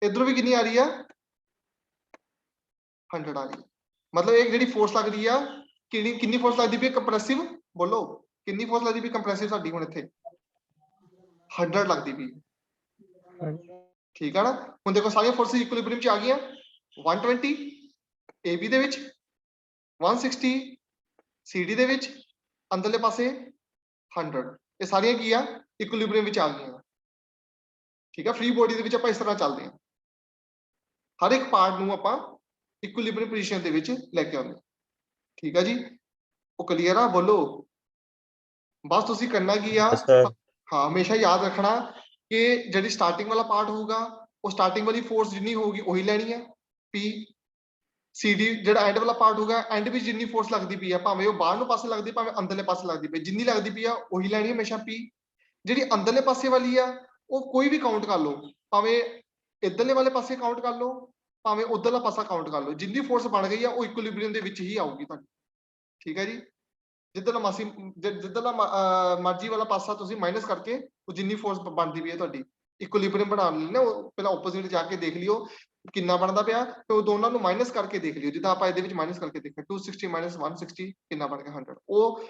ਇਧਰੋਂ ਵੀ ਕਿੰਨੀ ਆ ਰਹੀ ਆ, 100 ਆ ਰਹੀ ਹੈ। ਮਤਲਬ ਇਹ ਜਿਹੜੀ ਫੋਰਸ ਲੱਗ ਰਹੀ ਆ, ਕਿੰਨੀ ਫੋਰਸ ਲੱਗਦੀ ਪਈ ਕੰਪਰੈਸਿਵ? ਬੋਲੋ, ਕਿੰਨੀ ਫੋਰਸ ਲੱਗਦੀ ਪਈ ਕੰਪਰੈਸਿਵ ਸਾਡੀ ਹੁਣ ਇੱਥੇ? 100 ਲੱਗਦੀ ਪਈ। ਠੀਕ ਆ ਨਾ? ਹੁਣ ਦੇਖੋ ਸਾਰੀਆਂ ਫੋਰਸਿਸ ਇਕੁਇਲਿਬਰੀਅਮ ਚ ਆ ਗਈਆਂ। 120 AB ਦੇ ਵਿੱਚ, 160 CD ਦੇ ਵਿੱਚ, ਅੰਦਰਲੇ ਪਾਸੇ 100। ਇਹ ਸਾਰੀਆਂ ਕੀ ਆ, ਇਕੁਇਲਿਬਰੀਅਮ ਵਿੱਚ ਆ ਗਈਆਂ। ਠੀਕ ਆ, ਫ੍ਰੀ ਬੋਡੀ ਦੇ ਵਿੱਚ ਆਪਾਂ ਇਸ ਤਰ੍ਹਾਂ ਚੱਲਦੇ ਹਾਂ, ਹਰ ਇੱਕ ਪਾਰਟ ਨੂੰ ਆਪਾਂ ਇਕੁਇਲਿਬਰੀਅਮ ਪੋਜੀਸ਼ਨ ਦੇ ਵਿੱਚ ਲੈ ਕੇ ਆਉਂਦੇ। ਠੀਕ ਆ ਜੀ, ਉਹ ਕਲੀਅਰ ਆ? ਬੋਲੋ, ਬਸ ਤੁਸੀਂ ਕਰਨਾ ਕੀ ਆ, ਹਾਂ ਹਮੇਸ਼ਾ ਯਾਦ ਰੱਖਣਾ ਕਿ ਜਿਹੜੀ ਸਟਾਰਟਿੰਗ ਵਾਲਾ ਪਾਰਟ ਹੋਊਗਾ ਉਹ ਸਟਾਰਟਿੰਗ ਵਾਲੀ ਫੋਰਸ ਜਿੰਨੀ ਹੋਊਗੀ ਉਹੀ ਲੈਣੀ ਹੈ P। CD ਜਿਹੜਾ ਐਂਡ ਵਾਲਾ ਪਾਰਟ ਹੋਊਗਾ, ਐਂਡ ਵਿੱਚ ਜਿੰਨੀ ਫੋਰਸ ਲੱਗਦੀ ਪਈ ਆ, ਭਾਵੇਂ ਉਹ ਬਾਹਰ ਨੂੰ ਪਾਸੇ ਲੱਗਦੀ, ਭਾਵੇਂ ਅੰਦਰਲੇ ਪਾਸੇ ਲੱਗਦੀ ਪਈ, ਜਿੰਨੀ ਲੱਗਦੀ ਪਈ ਆ ਉਹੀ ਲੈਣੀ ਹਮੇਸ਼ਾ P। ਜਿਹੜੀ ਅੰਦਰਲੇ ਪਾਸੇ ਵਾਲੀ ਆ ਉਹ ਕੋਈ ਵੀ ਕਾਊਂਟ ਕਰ ਲਓ, ਭਾਵੇਂ ਇੱਧਰਲੇ ਵਾਲੇ ਪਾਸੇ ਕਾਊਂਟ ਕਰ ਲਓ, ਭਾਵੇਂ ਉਧਰਲਾ ਪਾਸਾ ਕਾਊਂਟ ਕਰ ਲਓ, ਜਿੰਨੀ ਫੋਰਸ ਬਣ ਗਈ ਆ ਉਹ ਇਕੁਇਲਿਬ੍ਰੀਅਮ ਦੇ ਵਿੱਚ ਹੀ ਆਊਗੀ ਤੁਹਾਡੀ। ਠੀਕ ਹੈ ਜੀ, ਜਿੱਧਰਲਾ ਮਰਜ਼ੀ ਵਾਲਾ ਪਾਸਾ ਤੁਸੀਂ ਮਾਈਨਸ ਕਰਕੇ ਉਹ ਜਿੰਨੀ ਫੋਰਸ ਬਣਦੀ ਪਈ ਹੈ ਤੁਹਾਡੀ ਇਕੁਇਲਿਬ੍ਰੀਅਮ ਬਣਾਉਣ ਲਈ ਨਾ, ਉਹ ਪਹਿਲਾਂ ਆਪੋਜ਼ਿਟ ਜਾ ਕੇ ਦੇਖ ਲਿਓ ਕਿੰਨਾ ਬਣਦਾ ਪਿਆ, ਤੇ ਉਹ ਦੋਨਾਂ ਨੂੰ ਮਾਈਨਸ ਕਰਕੇ ਦੇਖ ਲਿਓ। ਜਿੱਦਾਂ ਆਪਾਂ ਇਹਦੇ ਵਿੱਚ ਮਾਈਨਸ ਕਰਕੇ ਦੇਖਿਆ 260 ਮਾਈਨਸ 160 ਕਿੰਨਾ ਬਣ ਗਿਆ 100, ਉਹ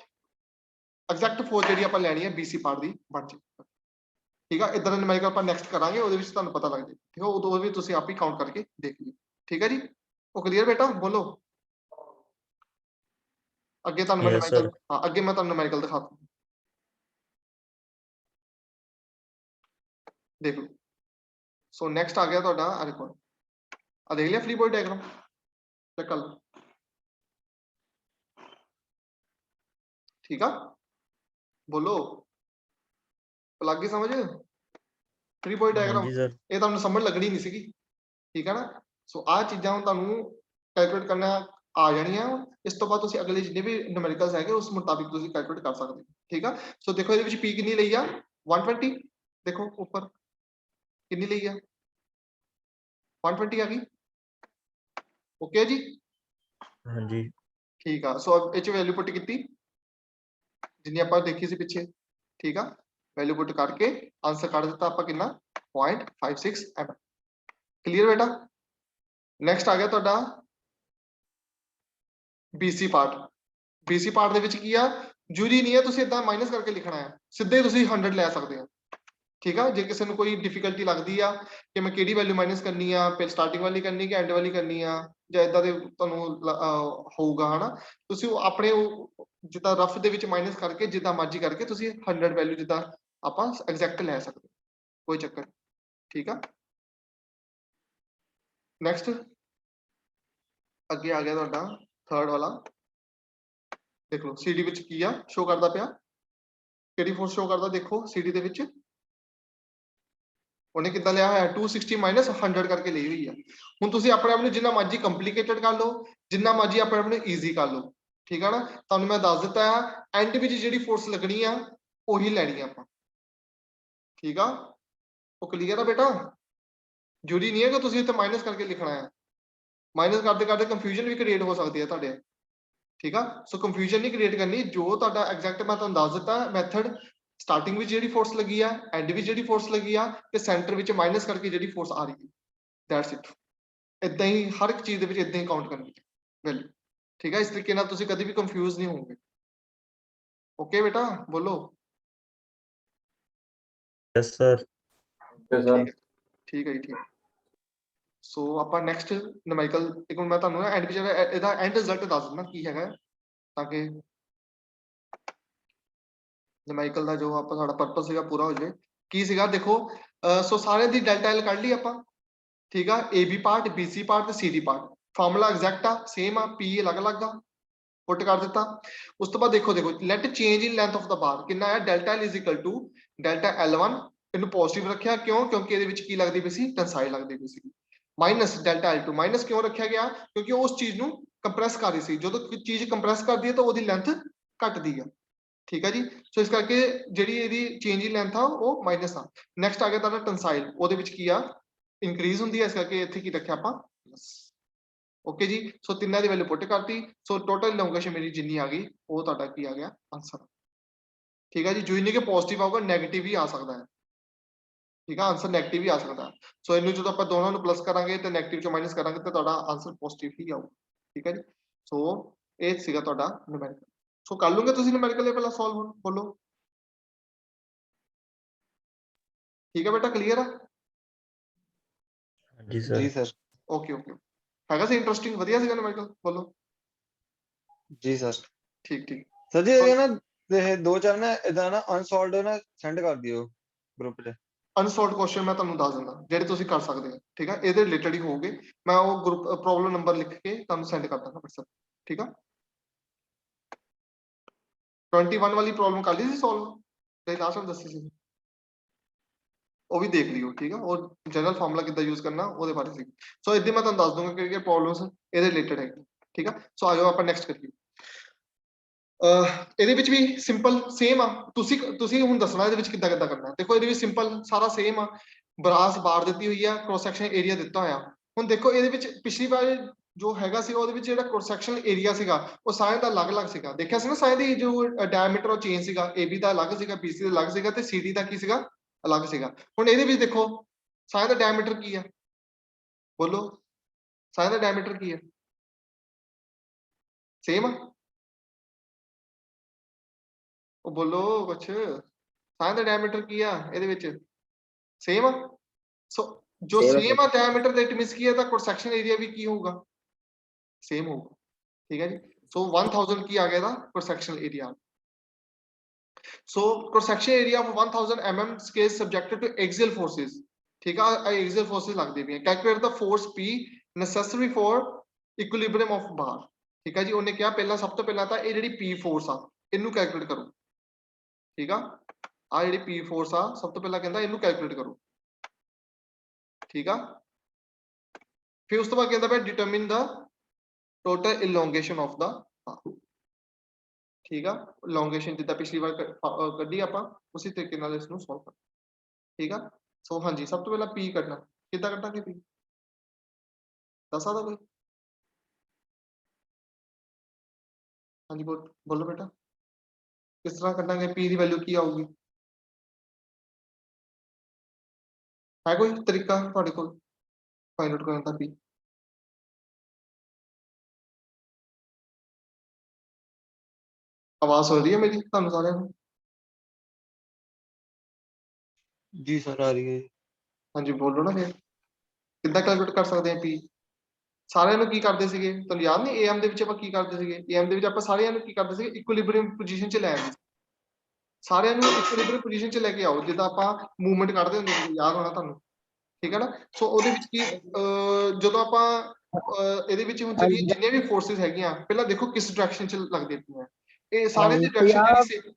ਐਗਜ਼ੈਕਟ ਫੋਰਸ ਜਿਹੜੀ ਆਪਾਂ ਲੈਣੀ ਹੈ BC ਪਾਰਟ ਦੀ ਬਣ ਜੇ। ਠੀਕ ਆ, ਇਦਾਂ ਦਾ ਨਿਊਮੈਰੀਕਲ ਆਪਾਂ ਨੈਕਸਟ ਕਰਾਂਗੇ, ਉਹਦੇ ਵਿੱਚ ਤੁਹਾਨੂੰ ਪਤਾ ਲੱਗ ਜਾਏ। ਠੀਕ ਆ, ਉਦੋਂ ਵੀ ਤੁਸੀਂ ਆਪ ਹੀ ਕਾਊਂਟ ਕਰਕੇ ਦੇਖ ਲਿਓ। ਠੀਕ ਹੈ ਜੀ, ਉਹ ਕਲੀਅਰ ਬੇਟਾ? ਬੋਲੋ ਅੱਗੇ ਤੁਹਾਨੂੰ ਮੈਂ Yes, sir. ਨਿਊਮੈਰੀਕਲ, ਹਾਂ ਅੱਗੇ ਮੈਂ ਤੁਹਾਨੂੰ ਨਿਊਮੈਰੀਕਲ ਦਿਖਾਤਾ, ਦੇਖ ਲਓ। ਸੋ ਨੈਕਸਟ ਆ ਗਿਆ ਤੁਹਾਡਾ ਆ ਦੇਖੋ, ਆ ਦੇਖ ਲਿਆ ਫ੍ਰੀ ਬੋਡੀ ਡਾਇਗਰਾਮ, ਚੈੱਕ ਕਰ ਲਓ। ਠੀਕ ਆ, ਬੋਲੋ ਲੱਗ ਗਈ ਸਮਝ? ਫ੍ਰੀ ਬੋਡੀ ਡਾਇਗਰਾਮ ਹਾਂਜੀ ਸਰ। ਇਹ ਤੁਹਾਨੂੰ ਸਮਝ ਲੱਗਣੀ ਨਹੀਂ ਸੀਗੀ। ਠੀਕ ਹੈ ਨਾ, ਸੋ ਆਹ ਚੀਜ਼ਾਂ ਹੁਣ ਤੁਹਾਨੂੰ ਕੈਲਕੂਲੇਟ ਕਰਨਾ ਆ ਜਾਣੀਆਂ। ਇਸ ਤੋਂ ਬਾਅਦ ਤੁਸੀਂ ਅਗਲੇ ਜਿੰਨੇ ਵੀ ਨਿਊਮੈਰੀਕਲਸ ਹੈਗੇ ਉਸ ਮੁਤਾਬਿਕ ਤੁਸੀਂ ਕੈਲਕੂਲੇਟ ਕਰ ਸਕਦੇ ਹੋ। ਠੀਕ ਆ, ਸੋ ਦੇਖੋ ਇਹਦੇ ਵਿੱਚ ਪੀ ਕਿੰਨੀ ਲਈ ਆ 120, ਦੇਖੋ ਉੱਪਰ ਕਿੰਨੀ ਲਈ ਆ 120 ਆ ਗਈ। ਓਕੇ ਜੀ, ਹਾਂਜੀ ਠੀਕ ਆ। ਸੋ ਇਹ ਚ ਵੈਲਿਊ ਪੁੱਟ ਕੀਤੀ ਜਿੰਨੀ ਆਪਾਂ ਦੇਖੀ ਸੀ ਪਿੱਛੇ। ਠੀਕ ਆ, ਵੈਲਿਊ ਪੁੱਟ ਕਰਕੇ ਆਨਸਰ ਕੱਢ ਦਿੱਤਾ ਆਪਾਂ ਕਿੰਨਾ 0.56 mm। ਕਲੀਅਰ ਬੇਟਾ? ਨੈਕਸਟ ਆ ਗਿਆ ਤੁਹਾਡਾ BC ਪਾਰਟ। BC ਪਾਰਟ ਦੇ ਵਿੱਚ ਕੀ ਆ, ਜ਼ਰੂਰੀ ਨਹੀਂ ਹੈ ਤੁਸੀਂ ਇਦਾਂ ਮਾਈਨਸ ਕਰਕੇ ਲਿਖਣਾ ਹੈ, ਸਿੱਧੇ ਤੁਸੀਂ 100 ਲੈ ਸਕਦੇ ਹੋ। ਠੀਕ ਆ, ਜੇ ਕਿਸੇ ਨੂੰ ਕੋਈ ਡਿਫਿਕਲਟੀ ਲੱਗਦੀ ਆ ਕਿ ਮੈਂ ਕਿਹੜੀ ਵੈਲਿਊ ਮਾਈਨਸ ਕਰਨੀ ਆ, ਫਿਰ ਸਟਾਰਟਿੰਗ ਵਾਲੀ ਕਰਨੀ ਕਿ ਐਂਡ ਵਾਲੀ ਕਰਨੀ ਆ, ਜਾਂ ਇਦਾਂ ਦੇ ਤੁਹਾਨੂੰ ਹੋਊਗਾ ਹਨਾ, ਤੁਸੀਂ ਉਹ ਆਪਣੇ ਜਿੱਦਾਂ ਰਫ ਦੇ ਵਿੱਚ ਮਾਈਨਸ ਕਰਕੇ ਜਿੱਦਾਂ ਮਰਜ਼ੀ ਕਰਕੇ ਤੁਸੀਂ 100 ਵੈਲਿਊ ਜਿੱਦਾਂ ਆਪਾਂ ਐਗਜ਼ੈਕਟ ਲੈ ਸਕਦੇ, ਕੋਈ ਚੱਕਰ ਨਹੀਂ। ਠੀਕ ਆ, ਨੈਕਸਟ ਅੱਗੇ ਆ ਗਿਆ ਤੁਹਾਡਾ ਥਰਡ ਵਾਲਾ, ਦੇਖ ਲਓ CD ਵਿੱਚ ਕੀ ਆ ਸ਼ੋ ਕਰਦਾ ਪਿਆ, ਕਿਹੜੀ ਫੋਰਸ ਸ਼ੋ ਕਰਦਾ ਦੇਖੋ CD ਦੇ ਵਿੱਚ, ਉਹਨੇ ਕਿੱਦਾਂ ਲਿਆ ਹੋਇਆ 260 ਮਾਈਨਸ 100 ਕਰਕੇ ਲਈ ਹੋਈ ਆ। ਹੁਣ ਤੁਸੀਂ ਆਪਣੇ ਆਪ ਨੂੰ ਜਿੰਨਾ ਮਰਜ਼ੀ ਕੰਪਲਿਕੇਟਡ ਕਰ ਲਓ, ਜਿੰਨਾ ਮਰਜ਼ੀ ਆਪਣੇ ਆਪ ਨੂੰ ਈਜ਼ੀ ਕਰ ਲਓ। ਠੀਕ ਆ ਨਾ, ਤੁਹਾਨੂੰ ਮੈਂ ਦੱਸ ਦਿੱਤਾ ਆ ਐਂਡ ਵਿੱਚ ਜਿਹੜੀ ਫੋਰਸ ਲੱਗਣੀ ਆ ਉਹੀ ਲੈਣੀ ਆ ਆਪਾਂ। ਠੀਕ ਆ, ਉਹ ਕਲੀਅਰ ਆ ਬੇਟਾ? ਜ਼ਰੂਰੀ ਨਹੀਂ ਹੈ ਕਿ ਤੁਸੀਂ ਇੱਥੇ ਮਾਈਨਸ ਕਰਕੇ ਲਿਖਣਾ ਹੈ, ਮਾਈਨਸ ਕਰਦੇ ਕਰਦੇ ਕੰਫਿਊਜ਼ਨ ਵੀ ਕ੍ਰੀਏਟ ਹੋ ਸਕਦੀ ਹੈ ਤੁਹਾਡੇ। ਠੀਕ ਆ, ਸੋ ਕੰਫਿਊਜ਼ਨ ਨਹੀਂ ਕ੍ਰੀਏਟ ਕਰਨੀ, ਜੋ ਤੁਹਾਡਾ ਐਗਜ਼ੈਕਟ ਮੈਂ ਤੁਹਾਨੂੰ ਦੱਸ ਦਿੱਤਾ ਮੈਥਡ, ਸਟਾਰਟਿੰਗ ਵਿੱਚ ਜਿਹੜੀ ਫੋਰਸ ਲੱਗੀ ਆ, ਐਂਡ ਵਿੱਚ ਜਿਹੜੀ ਫੋਰਸ ਲੱਗੀ ਆ, ਤੇ ਸੈਂਟਰ ਵਿੱਚ ਮਾਈਨਸ ਕਰਕੇ ਜਿਹੜੀ ਫੋਰਸ ਆ ਰਹੀ ਹੈ, ਦੈਟਸ ਇਟ। ਇਦਾਂ ਹੀ ਹਰ ਇੱਕ ਚੀਜ਼ ਦੇ ਵਿੱਚ ਇਦਾਂ ਹੀ ਕਾਊਂਟ ਕਰਨੀ ਹੈ ਵੈਲਿਊ। ਠੀਕ ਹੈ, ਇਸ ਤਰੀਕੇ ਨਾਲ ਤੁਸੀਂ ਕਦੇ ਵੀ ਕੰਫਿਊਜ਼ ਨਹੀਂ ਹੋਵੋਗੇ। ਓਕੇ ਬੇਟਾ, ਬੋਲੋ। Yes sir. ਠੀਕ ਹੈ ਜੀ, ਠੀਕ। ਸੋ ਆਪਾਂ ਨੈਕਸਟ ਨਿਊਮੈਰੀਕਲ, ਇੱਕ ਮਿੰਟ ਮੈਂ ਤੁਹਾਨੂੰ ਐਂਡ ਵਿੱਚ ਇਹਦਾ ਐਂਡ ਰਿਜ਼ਲਟ ਦੱਸ ਦਿੰਦਾ ਕੀ ਹੈਗਾ, ਤਾਂ ਕਿ ਨਿਊਮੈਰੀਕਲ ਦਾ ਜੋ ਆਪਾਂ ਸਾਡਾ ਪਰਪਸ ਸੀਗਾ ਪੂਰਾ ਹੋ ਜਾਵੇ। ਕੀ ਸੀਗਾ ਦੇਖੋ, ਸੋ ਸਾਰਿਆਂ ਦੀ ਡੈਲਟਾ ਐਲ ਕੱਢ ਲਈ ਆਪਾਂ। ਠੀਕ ਆ, AB ਪਾਰਟ, BC ਪਾਰਟ ਤੇ CD ਪਾਰਟ, ਫਾਰਮੂਲਾ ਐਗਜ਼ੈਕਟ ਆ, ਸੇਮ ਆ, P ਅਲੱਗ-ਅਲੱਗ ਆ, ਪੁੱਟ ਕਰ ਦਿੱਤਾ। ਉਸ ਤੋਂ ਬਾਅਦ ਦੇਖੋ let change in length of ਦਾ ਬਾਰ ਕਿੰਨਾ ਹੈ, delta L is equal to delta L1, ਇਹਨੂੰ ਪੋਜ਼ਿਟਿਵ ਰੱਖਿਆ ਕਿਉਂ, ਕਿਉਂਕਿ ਇਹਦੇ ਵਿੱਚ ਕੀ ਲੱਗਦੀ ਪਈ ਸੀ, ਟੈਂਸਾਈਲ ਲੱਗਦੀ ਪਈ ਸੀ। ਮਾਈਨਸ ਡੈਲਟਾ L2, ਮਾਈਨਸ ਕਿਉਂ ਰੱਖਿਆ ਗਿਆ, ਕਿਉਂਕਿ ਉਸ ਚੀਜ਼ ਨੂੰ ਕੰਪਰੈਸ ਕਰ ਰਹੀ ਸੀ, ਜਦੋਂ ਕੋਈ ਚੀਜ਼ ਕੰਪਰੈਸ ਕਰਦੀ ਹੈ ਤਾਂ ਉਹਦੀ ਲੈਂਥ ਘਟਦੀ ਆ। ਠੀਕ ਹੈ ਜੀ, ਸੋ ਇਸ ਕਰਕੇ ਜਿਹੜੀ ਇਹਦੀ ਚੇਂਜ ਇਨ ਲੈਂਥ ਆ ਉਹ ਮਾਈਨਸ ਆ। ਨੈਕਸਟ ਆ ਗਿਆ ਤੁਹਾਡਾ ਟੈਂਸਾਈਲ, ਉਹਦੇ ਵਿੱਚ ਕੀ ਆ ਇਨਕਰੀਜ਼ ਹੁੰਦੀ ਹੈ, ਇਸ ਕਰਕੇ ਇੱਥੇ ਕੀ ਰੱਖਿਆ ਆਪਾਂ ਪਲੱਸ। ਓਕੇ ਜੀ, ਸੋ ਤਿੰਨਾਂ ਦੀ ਵੈਲਿਊ ਪੁੱਟ ਕਰਤੀ, ਸੋ ਟੋਟਲ ਇਲੌਂਗੇਸ਼ਨ ਮੇਰੀ ਜਿੰਨੀ ਆ ਗਈ ਉਹ ਤੁਹਾਡਾ ਕੀ ਆ ਗਿਆ ਆਨਸਰ। ਠੀਕ ਹੈ ਜੀ, ਜੋ ਨਹੀਂ ਕਿ ਪੋਜ਼ਿਟਿਵ ਆਊਗਾ ਨੈਗੇਟਿਵ ਵੀ ਆ ਸਕਦਾ ਹੈ। ਠੀਕ ਆ, ਆਨਸਰ ਨੈਗੇਟਿਵ ਵੀ ਆ ਸਕਦਾ ਹੈ। ਸੋ ਇਹਨੂੰ ਜਦੋਂ ਆਪਾਂ ਦੋਨਾਂ ਨੂੰ ਪਲੱਸ ਕਰਾਂਗੇ ਤੇ ਨੈਗੇਟਿਵ ਚੋਂ ਮਾਈਨਸ ਕਰਾਂਗੇ ਤੇ ਤੁਹਾਡਾ ਆਨਸਰ ਪੋਜ਼ਿਟਿਵ ਹੀ ਆਊਗਾ। ਠੀਕ ਹੈ ਜੀ, ਸੋ ਇਹ ਸੀਗਾ ਤੁਹਾਡਾ ਨਿਊਮੈਰੀਕਲ। ਸੋ ਕਰ ਲਓਗੇ ਤੁਸੀਂ ਨਿਊਮੈਰੀਕਲ ਇਹ ਪਹਿਲਾਂ ਸੋਲਵ, ਹੁਣ ਬੋਲੋ। ਠੀਕ ਹੈ ਬੇਟਾ, ਕਲੀਅਰ ਆ? ਹਾਂਜੀ ਸਰ। ਜੀ ਸਰ। ਓਕੇ ਓਕੇ, ਹੈਗਾ ਸੀ ਇੰਟਰਸਟਿੰਗ, ਵਧੀਆ ਸੀਗਾ ਨਿਊਮੈਰੀਕਲ, ਬੋਲੋ। ਜੀ ਸਰ। ਠੀਕ ਠੀਕ ਸਰ ਜੀ ਇਹ ਨਾ ਇਹ ਦੋ ਚਾਰ ਨਾ ਇਦਾਂ ਨਾ ਅਨਸੋਲਵਡ ਨਾ ਸੈਂਡ ਕਰ ਦਿਓ ਗਰੁੱਪ 'ਚ। ਅਨਸੋਲਵਡ ਕੁਐਸਚਨ ਮੈਂ ਤੁਹਾਨੂੰ ਦੱਸ ਦਿੰਦਾ ਜਿਹੜੇ ਤੁਸੀਂ ਕਰ ਸਕਦੇ ਹੋ। ਠੀਕ ਆ, ਇਹਦੇ ਰਿਲੇਟਡ ਹੀ ਹੋਊਗੇ, ਮੈਂ ਉਹ ਗਰੁੱਪ ਪ੍ਰੋਬਲਮ ਨੰਬਰ ਲਿਖ ਕੇ ਤੁਹਾਨੂੰ ਸੈਂਡ ਕਰ ਦਾਂਗਾ WhatsApp। ਠੀਕ ਆ, 21 ਵਾਲੀ ਪ੍ਰੋਬਲਮ ਕਰ ਲਈ ਸੀ ਸੋਲਵ, ਤੇ ਲਾਸਟ ਨੂੰ ਦੱਸੀ ਸੀ, ਉਹ ਵੀ ਦੇਖ ਲਿਓ। ਠੀਕ ਆ, ਉਹ ਜਨਰਲ ਫਾਰਮੂਲਾ ਕਿੱਦਾਂ ਯੂਜ਼ ਕਰਨਾ ਉਹਦੇ ਬਾਰੇ ਸੀ। ਸੋ ਇਦਾਂ ਮੈਂ ਤੁਹਾਨੂੰ ਦੱਸ ਦੂੰਗਾ ਕਿ ਪ੍ਰੋਬਲਮਸ ਇਹਦੇ ਰਿਲੇਟਡ ਹੈ। ਠੀਕ ਆ, ਸੋ ਆਜੋ ਆਪਾਂ ਨੈਕਸਟ ਕਰੀਏ। ਇਹਦੇ ਵਿੱਚ ਵੀ ਸਿੰਪਲ ਸੇਮ ਆ, ਤੁਸੀਂ ਹੁਣ ਦੱਸਣਾ ਇਹਦੇ ਵਿੱਚ ਕਿੱਦਾਂ ਕਰਨਾ। ਦੇਖੋ ਇਹਦੇ ਵਿੱਚ ਸਿੰਪਲ ਸਾਰਾ ਸੇਮ ਆ, ਬਰਾਸ ਬਾਰ ਦਿੱਤੀ ਹੋਈ ਆ, ਕ੍ਰੋਸ ਸੈਕਸ਼ਨ ਏਰੀਆ ਦਿੱਤਾ ਹੋਇਆ। ਹੁਣ ਦੇਖੋ ਇਹਦੇ ਵਿੱਚ ਪਿਛਲੀ ਵਾਰ ਜੋ ਹੈਗਾ ਸੀ ਉਹਦੇ ਵਿੱਚ ਜਿਹੜਾ ਕ੍ਰੋਸ ਸੈਕਸ਼ਨਲ ਏਰੀਆ ਸੀਗਾ ਉਹ ਸਾਰਿਆਂ ਦਾ ਅਲੱਗ-ਅਲੱਗ ਸੀਗਾ। ਦੇਖਿਆ ਸੀ ਨਾ ਸਾਰਿਆਂ ਦੀ ਜੋ ਡਾਇਆਮੀਟਰ ਉਹ ਚੇਂਜ ਸੀਗਾ, AB ਦਾ ਅਲੱਗ ਸੀਗਾ, BC ਦਾ ਅਲੱਗ ਸੀਗਾ ਤੇ CD ਦਾ ਕੀ ਸੀਗਾ, ਅਲੱਗ ਸੀਗਾ। ਹੁਣ ਇਹਦੇ ਵਿੱਚ ਦੇਖੋ ਸਾਰਿਆਂ ਦਾ ਡਾਇਆਮੀਟਰ ਕੀ ਹੈ, ਬੋਲੋ ਸਾਰਿਆਂ ਦਾ ਡਾਇਆਮੀਟਰ ਕੀ ਹੈ, ਸੇਮ ਆ? ਉਹ ਬੋਲੋ ਕੁਛ, ਸਾਰਿਆਂ ਦਾ ਡਾਇਆਮੀਟਰ ਕੀ ਆ ਇਹਦੇ ਵਿੱਚ, ਸੇਮ ਆ? ਸੋ ਜੋ Same ਆ ਸੇਮ ਆ ਡਾਇਆਮੀਟਰ ਦਾ ਇਟ ਮੀਨਸ ਕੀ ਹੈ ਤਾਂ ਕ੍ਰੋਸ ਸੈਕਸ਼ਨ ਏਰੀਆ ਵੀ ਕੀ ਹੋਊਗਾ, ਸੇਮ ਹੋਊਗਾ। ਠੀਕ ਹੈ ਜੀ। ਸੋ 1000 ਕੀ ਆ ਗਿਆ ਇਹਦਾ cross sectional area. So cross section area of 1000 mm scale subjected to axial forces, ਠੀਕ ਆ, axial forces ਲੱਗਦੇ ਪਈਆਂ। Calculate the force P necessary for equilibrium of bar, ਠੀਕ ਆ ਜੀ। ਉਹਨੇ ਕਿਹਾ ਪਹਿਲਾਂ ਸਭ ਤੋਂ ਪਹਿਲਾਂ ਤਾਂ ਇਹ ਜਿਹੜੀ P ਫੋਰਸ ਆ ਇਹਨੂੰ ਕੈਲਕੂਲੇਟ ਕਰੋ, ਠੀਕ ਆ। ਆ ਜਿਹੜੀ P ਫੋਰਸ ਆ ਸਭ ਤੋਂ ਪਹਿਲਾਂ ਕਹਿੰਦਾ ਇਹਨੂੰ ਕੈਲਕੂਲੇਟ ਕਰੋ, ਠੀਕ ਆ। ਫਿਰ ਉਸ ਤੋਂ ਬਾਅਦ ਕਹਿੰਦਾ ਪਿਆ ਡਿਟਰਮਿਨ ਦਾ ਟੋਟਲ ਇਲੋਂਗੇਸ਼ਨ ਆਫ ਦਾ, ਠੀਕ ਆ। ਇਲੋਂਗੇਸ਼ਨ ਜਿੱਦਾਂ ਪਿਛਲੀ ਵਾਰ ਕੱਢੀ ਆਪਾਂ ਉਸੇ ਤਰੀਕੇ ਨਾਲ ਇਸ ਨੂੰ ਸੋਲਵ ਕਰਨਾ, ਠੀਕ ਆ। ਸੋ ਹਾਂਜੀ ਸਭ ਤੋਂ ਪਹਿਲਾਂ P ਕੱਢਣਾ, ਕਿੱਦਾਂ ਕੱਢਾਂਗੇ P, ਦੱਸ ਸਕਦਾ ਕੋਈ? ਹਾਂਜੀ ਬੋਲੋ ਬੇਟਾ, ਕਿਸ ਤਰ੍ਹਾਂ ਕੱਢਾਂਗੇ P ਦੀ ਵੈਲਿਊ ਕੀ ਆਊਗੀ? ਹੈ ਕੋਈ ਤਰੀਕਾ ਤੁਹਾਡੇ ਕੋਲ ਫਾਈਂਡ ਆਊਟ ਕਰਨ ਦਾ P? ਆਵਾਜ਼ ਸੁਣ ਰਹੀ ਹੈ ਮੇਰੀ ਤੁਹਾਨੂੰ ਸਾਰਿਆਂ ਨੂੰ? ਜੀ ਸਰ ਆ ਰਹੀ ਹੈ। ਹਾਂਜੀ ਬੋਲੋ ਨਾ ਫਿਰ, ਕਿੱਦਾਂ ਕੈਲਕੂਲੇਟ ਕਰ ਸਕਦੇ ਹਾਂ P? ਸਾਰਿਆਂ ਨੂੰ ਕੀ ਕਰਦੇ ਸੀਗੇ ਤੁਹਾਨੂੰ ਯਾਦ ਨਹੀਂ? AM ਦੇ ਵਿੱਚ ਆਪਾਂ ਕੀ ਕਰਦੇ ਸੀਗੇ? AM ਦੇ ਵਿੱਚ ਆਪਾਂ ਸਾਰਿਆਂ ਨੂੰ ਕੀ ਕਰਦੇ ਸੀਗੇ, ਇਕੁਇਲਿਬਰੀਅਮ ਪੋਜੀਸ਼ਨ 'ਚ ਲੈ ਆਉਂਦੇ, ਸਾਰਿਆਂ ਨੂੰ ਇਕੁਇਲਿਬਰੀਅਮ ਪੋਜੀਸ਼ਨ 'ਚ ਲੈ ਕੇ ਆਓ। ਜਿੱਦਾਂ ਆਪਾਂ ਮੂਵਮੈਂਟ ਕੱਢਦੇ ਹੁੰਦੇ ਸੀ, ਯਾਦ ਹੋਣਾ ਤੁਹਾਨੂੰ, ਠੀਕ ਹੈ ਨਾ। ਸੋ ਉਹਦੇ ਵਿੱਚ ਕੀ ਜਦੋਂ ਆਪਾਂ ਇਹਦੇ ਵਿੱਚ ਹੁਣ ਜਿੰਨੀਆਂ ਵੀ ਫੋਰਸਿਸ ਹੈਗੀਆਂ ਪਹਿਲਾਂ ਦੇਖੋ ਕਿਸ ਡਾਇਰੈਕਸ਼ਨ 'ਚ ਲੱਗਦੇ ਪਈਆਂ। ਇਹ ਸਾਰਿਆਂ ਦੀ ਡਾਇਰੈਕਸ਼ਨ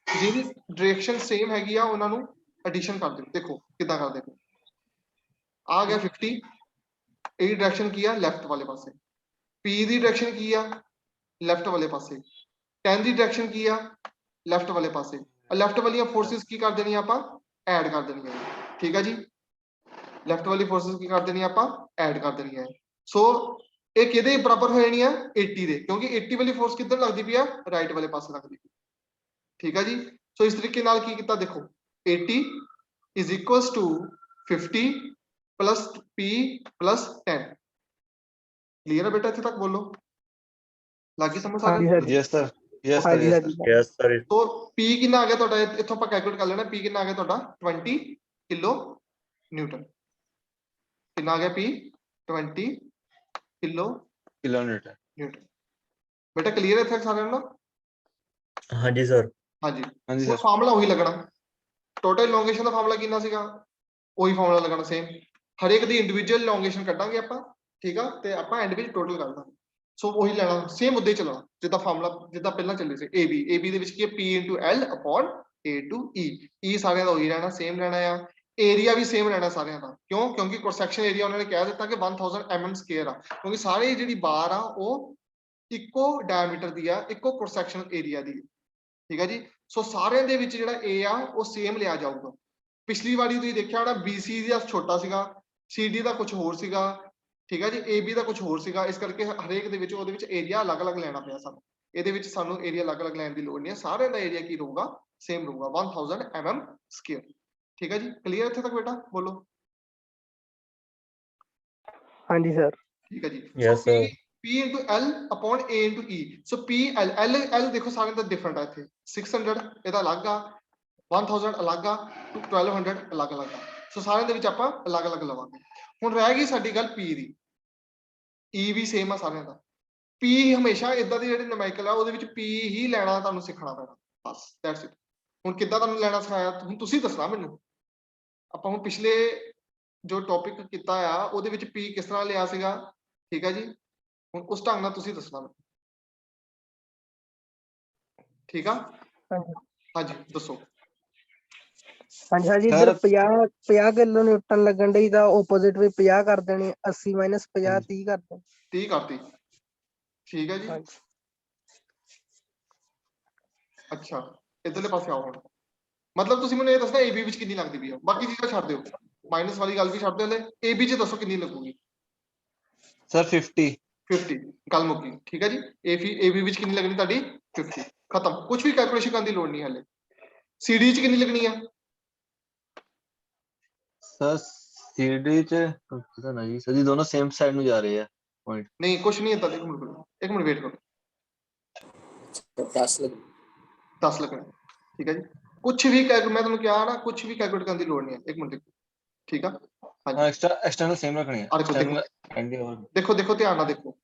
ਜਿਹਦੀ ਡਾਇਰੈਕਸ਼ਨ ਸੇਮ ਹੈਗੀ ਆ ਉਹਨਾਂ ਨੂੰ ਐਡੀਸ਼ਨ ਕਰ ਦਿਓ। ਦੇਖੋ ਕਿੱਦਾਂ ਕਰਦੇ ਪਏ, ਆ ਗਿਆ 50, ਇਹਦੀ ਡਾਇਰੈਕਸ਼ਨ ਕੀ ਆ, ਲੈਫਟ ਵਾਲੇ ਪਾਸੇ। P ਦੀ ਡਾਇਰੈਕਸ਼ਨ ਕੀ ਆ, ਲੈਫਟ ਵਾਲੇ ਪਾਸੇ। 10 ਦੀ ਡਾਇਰੈਕਸ਼ਨ ਕੀ ਆ, ਲੈਫਟ ਵਾਲੇ ਪਾਸੇ। ਲੈਫਟ ਵਾਲੀਆਂ ਫੋਰਸਿਸ ਕੀ ਕਰ ਦੇਣੀਆਂ ਆਪਾਂ, ਐਡ ਕਰ ਦੇਣੀਆਂ, ਠੀਕ ਆ ਜੀ। ਲੈਫਟ ਵਾਲੀ ਫੋਰਸਿਸ ਕੀ ਕਰ ਦੇਣੀਆਂ ਆਪਾਂ, ਐਡ ਕਰ ਦੇਣੀਆਂ। ਸੋ ਇਹ ਕਿਹਦੇ ਬਰਾਬਰ ਹੋ ਜਾਣੀ ਆ, 80 ਦੇ, ਕਿਉਂਕਿ 80 ਵਾਲੀ ਫੋਰਸ ਕਿੱਧਰ ਲੱਗਦੀ ਪਈ ਆ, ਰਾਈਟ ਵਾਲੇ ਪਾਸੇ ਲੱਗਦੀ ਪਈ, ਠੀਕ ਆ ਜੀ। ਸੋ ਇਸ ਤਰੀਕੇ ਨਾਲ ਕੀ ਕੀਤਾ ਦੇਖੋ, 80 is equals to 50 plus P plus 10। Clear ਹੈ ਬੇਟਾ, ਇੱਥੇ ਤੱਕ ਬੋਲੋ, ਲੱਗੀ ਸਮਝ ਸਾਰਿਆਂ ਨੂੰ? Yes sir, yes sir, yes sir. yes sir, ਸੋ P ਕਿੰਨਾ ਆ ਗਿਆ ਤੁਹਾਡਾ, ਇੱਥੋਂ ਆਪਾਂ ਕੈਲਕੂਲੇਟ ਕਰ ਲੈਣਾ। P ਕਿੰਨਾ ਆ ਗਿਆ ਤੁਹਾਡਾ, 20 ਕਿਲੋ ਨਿਊਟਨ। ਕਿੰਨਾ ਆ ਗਿਆ P, 20 ਕਿਲੋ ਕਿਲੋਮੀਟਰ। ਨਿਊਟਨ। ਬੇਟਾ ਕਲੀਅਰ ਹੈ ਇੱਥੇ ਸਾਰਿਆਂ ਨੂੰ? ਹਾਂਜੀ sir, ਹਾਂਜੀ। ਹਾਂਜੀ ਉਹ ਸਰ। ਫਾਰਮੂਲਾ ਉਹੀ ਲੱਗਣਾ, ਟੋਟਲ ਇਲੋਂਗੇਸ਼ਨ ਦਾ ਫਾਰਮੂਲਾ ਕਿੰਨਾ ਸੀਗਾ, ਉਹੀ ਫਾਰਮੂਲਾ ਲੱਗਣਾ ਸੇਮ। ਹਰੇਕ ਦੀ ਇੰਡੀਵਿਜੂਅਲ ਇਲੋਂਗੇਸ਼ਨ ਕੱਢਾਂਗੇ ਆਪਾਂ, ਠੀਕ ਆ, ਤੇ ਆਪਾਂ ਐਂਡ ਵਿੱਚ ਟੋਟਲ ਕਰ ਦਾਂਗੇ। ਸੋ ਉਹੀ ਲੈਣਾ, ਸੇਮ ਮੁੱਦੇ ਚੱਲਣਾ ਜਿੱਦਾਂ ਫਾਰਮੂਲਾ ਜਿੱਦਾਂ ਪਹਿਲਾਂ ਚੱਲੇ ਸੀ। AB ਦੇ ਵਿੱਚ ਕੀ ਹੈ, P into L upon A to E। E ਸਾਰਿਆਂ ਦਾ ਉਹੀ ਰਹਿਣਾ, ਸੇਮ ਰਹਿਣਾ ਆ। ਏਰੀਆ ਵੀ ਸੇਮ ਰਹਿਣਾ ਸਾਰਿਆਂ ਦਾ, ਕਿਉਂ? ਕਿਉਂਕਿ ਕ੍ਰੋਸ ਸੈਕਸ਼ਨ ਏਰੀਆ ਉਹਨਾਂ ਨੇ ਕਹਿ ਦਿੱਤਾ ਕਿ 1000 mm ਸਕੁਅਰ ਆ, ਕਿਉਂਕਿ ਸਾਰੇ ਜਿਹੜੀ ਬਾਰ ਆ ਉਹ ਇੱਕੋ ਡਾਇਆਮੀਟਰ ਦੀ ਆ, ਇੱਕੋ ਕ੍ਰੋਸ ਸੈਕਸ਼ਨ ਏਰੀਆ ਦੀ, ਠੀਕ ਹੈ ਜੀ। ਸੋ ਸਾਰਿਆਂ ਦੇ ਵਿੱਚ ਜਿਹੜਾ A ਆ ਉਹ ਸੇਮ ਲਿਆ ਜਾਊਗਾ। ਪਿਛਲੀ ਵਾਰੀ ਤੁਸੀਂ ਦੇਖਿਆ ਹੋਣਾ BC ਦਾ ਛੋਟਾ ਸੀਗਾ, CD ਦਾ ਕੁਝ ਹੋਰ ਸੀਗਾ, ਠੀਕ ਹੈ ਜੀ, AB ਦਾ ਕੁਝ ਹੋਰ ਸੀਗਾ। ਇਸ ਕਰਕੇ ਹਰੇਕ ਦੇ ਵਿੱਚ ਉਹਦੇ ਵਿੱਚ ਏਰੀਆ ਅਲੱਗ-ਅਲੱਗ ਲੈਣਾ ਪਿਆ ਸਾਨੂੰ। ਇਹਦੇ ਵਿੱਚ ਸਾਨੂੰ ਏਰੀਆ ਅਲੱਗ-ਅਲੱਗ ਲੈਣ ਦੀ ਲੋੜ ਨਹੀਂ ਹੈ, ਸਾਰਿਆਂ ਦਾ ਏਰੀਆ ਕੀ ਰਹੂਗਾ, ਸੇਮ ਰਹੂਗਾ, 1000 mm ਸਕੁਅਰ, ਠੀਕ ਹੈ ਜੀ। ਕਲੀਅਰ ਇੱਥੇ ਤੱਕ ਬੇਟਾ, ਬੋਲੋ। ਹਾਂਜੀ ਸਰ। ਠੀਕ ਹੈ ਜੀ। yes sir, P into L upon A into E। So P L ਦੇਖੋ ਸਾਰਿਆਂ ਦਾ ਡਿਫਰੈਂਟ ਆ। ਇੱਥੇ 600 ਇਹਦਾ ਅਲੱਗ ਆ, 1000 ਅਲੱਗ ਆ, 1200 ਅਲੱਗ-ਅਲੱਗ ਆ। ਸੋ ਸਾਰਿਆਂ ਦੇ ਵਿੱਚ ਆਪਾਂ ਅਲੱਗ-ਅਲੱਗ ਲਵਾਂਗੇ। ਹੁਣ ਰਹਿ ਗਈ ਸਾਡੀ ਗੱਲ P ਦੀ। E ਵੀ ਸੇਮ ਆ ਸਾਰਿਆਂ ਦਾ। P ਹਮੇਸ਼ਾ ਇਦਾਂ ਦੀ ਜਿਹੜੀ ਨੁਮੈਰੀਕਲ ਆ ਉਹਦੇ ਵਿੱਚ P ਹੀ ਲੈਣਾ ਤੁਹਾਨੂੰ ਸਿੱਖਣਾ ਪੈਣਾ, ਬਸ ਦੈਟਸ ਇਟ। ਹੁਣ ਕਿੱਦਾਂ ਤੁਹਾਨੂੰ ਲੈਣਾ ਸਿਖਾਇਆ, ਹੁਣ ਤੁਸੀਂ ਦੱਸਣਾ ਮੈਨੂੰ। ਆਪਾਂ ਹੁਣ ਪਿਛਲੇ ਜੋ ਟੌਪਿਕ ਕੀਤਾ ਆ ਉਹਦੇ ਵਿੱਚ P ਕਿਸ ਤਰ੍ਹਾਂ ਲਿਆ ਸੀਗਾ, ਠੀਕ ਹੈ ਜੀ। ਹੁਣ ਉਸ ਢੰਗ ਨਾਲ ਤੁਸੀਂ ਦੱਸਣਾ ਮੈਨੂੰ, ਠੀਕ ਆ। ਹਾਂਜੀ ਹਾਂਜੀ ਦੱਸੋ। ਹਾਂਜੀ ਹਾਂਜੀ, Sir, ਇੱਧਰ 50 ਕਿਲੋ ਨਿਊਟਨ ਲੱਗਣ ਡਈ ਤਾਂ ਆਪੋਜ਼ਿਟ ਵੀ 50 ਕਰ ਦੇਣੀ, 80 ਮਾਈਨਸ 50 30 ਕਰ ਦੇਣੀ। 30 ਕਰਤੀ, ਠੀਕ ਹੈ ਜੀ। ਹਾਂਜੀ ਅੱਛਾ ਇਧਰਲੇ ਪਾਸੇ ਆਓ ਹੁਣ। ਮਤਲਬ ਤੁਸੀਂ ਮੈਨੂੰ ਇਹ ਦੱਸਣਾ AB ਵਿੱਚ ਕਿੰਨੀ ਲੱਗਦੀ ਪਈ ਆ, ਬਾਕੀ ਚੀਜ਼ਾਂ ਛੱਡ ਦਿਓ। ਮਾਈਨਸ ਵਾਲੀ ਗੱਲ ਵੀ ਛੱਡ ਦਿਓ ਲੈ AB ਚ ਦੱਸੋ ਕਿੰਨੀ ਲੱਗੂਗੀ ਸਰ 50 50 ਗੱਲ ਮੁੱਕੀ ਠੀਕ ਹੈ ਜੀ AB ਵਿੱਚ ਕਿੰਨੀ ਲੱਗਣੀ ਤੁਹਾਡੀ 50 ਖਤਮ ਕੁਝ ਵੀ ਕੈਲਕੂਲੇਸ਼ਨ ਕਰਨ ਦੀ ਲੋੜ ਨਹੀਂ ਹਲੇ CD ਚ ਕਿੰਨੀ ਲੱਗਣੀ ਆ ਸਰ CD ਚ ਪਤਾ ਨਾ ਜੀ ਸਰ ਜੀ ਦੋਨੋਂ ਸੇਮ ਸਾਈਡ ਨੂੰ ਜਾ ਰਹੇ ਆ ਪੁਆਇੰਟ ਨਹੀਂ ਕੁਝ ਨਹੀਂ ਹੁੰਦਾ ਇੱਕ ਮਿੰਟ ਵੇਟ ਕਰੋ 10 ਲੱਗ 10 ਲੱਗਣਾ ਠੀਕ ਹੈ ਜੀ ਕੁਝ ਵੀ ਮੈਂ ਤੁਹਾਨੂੰ ਕਿਹਾ ਨਾ ਕੁਝ ਵੀ ਕੈਲਕੂਲੇਟ ਕਰਨ ਦੀ ਲੋੜ ਨਹੀਂ ਹੈ ਇੱਕ ਮਿੰਟ ਦੇਖੋ ਠੀਕ ਆ ਹਾਂ ਐਕਸਟਰਨਲ ਸੇਮ ਰੱਖਣੀ ਹੈ ਆਹ ਦੇਖੋ, external and the over- ਦੇਖੋ ਧਿਆਨ ਨਾਲ ਦੇਖੋ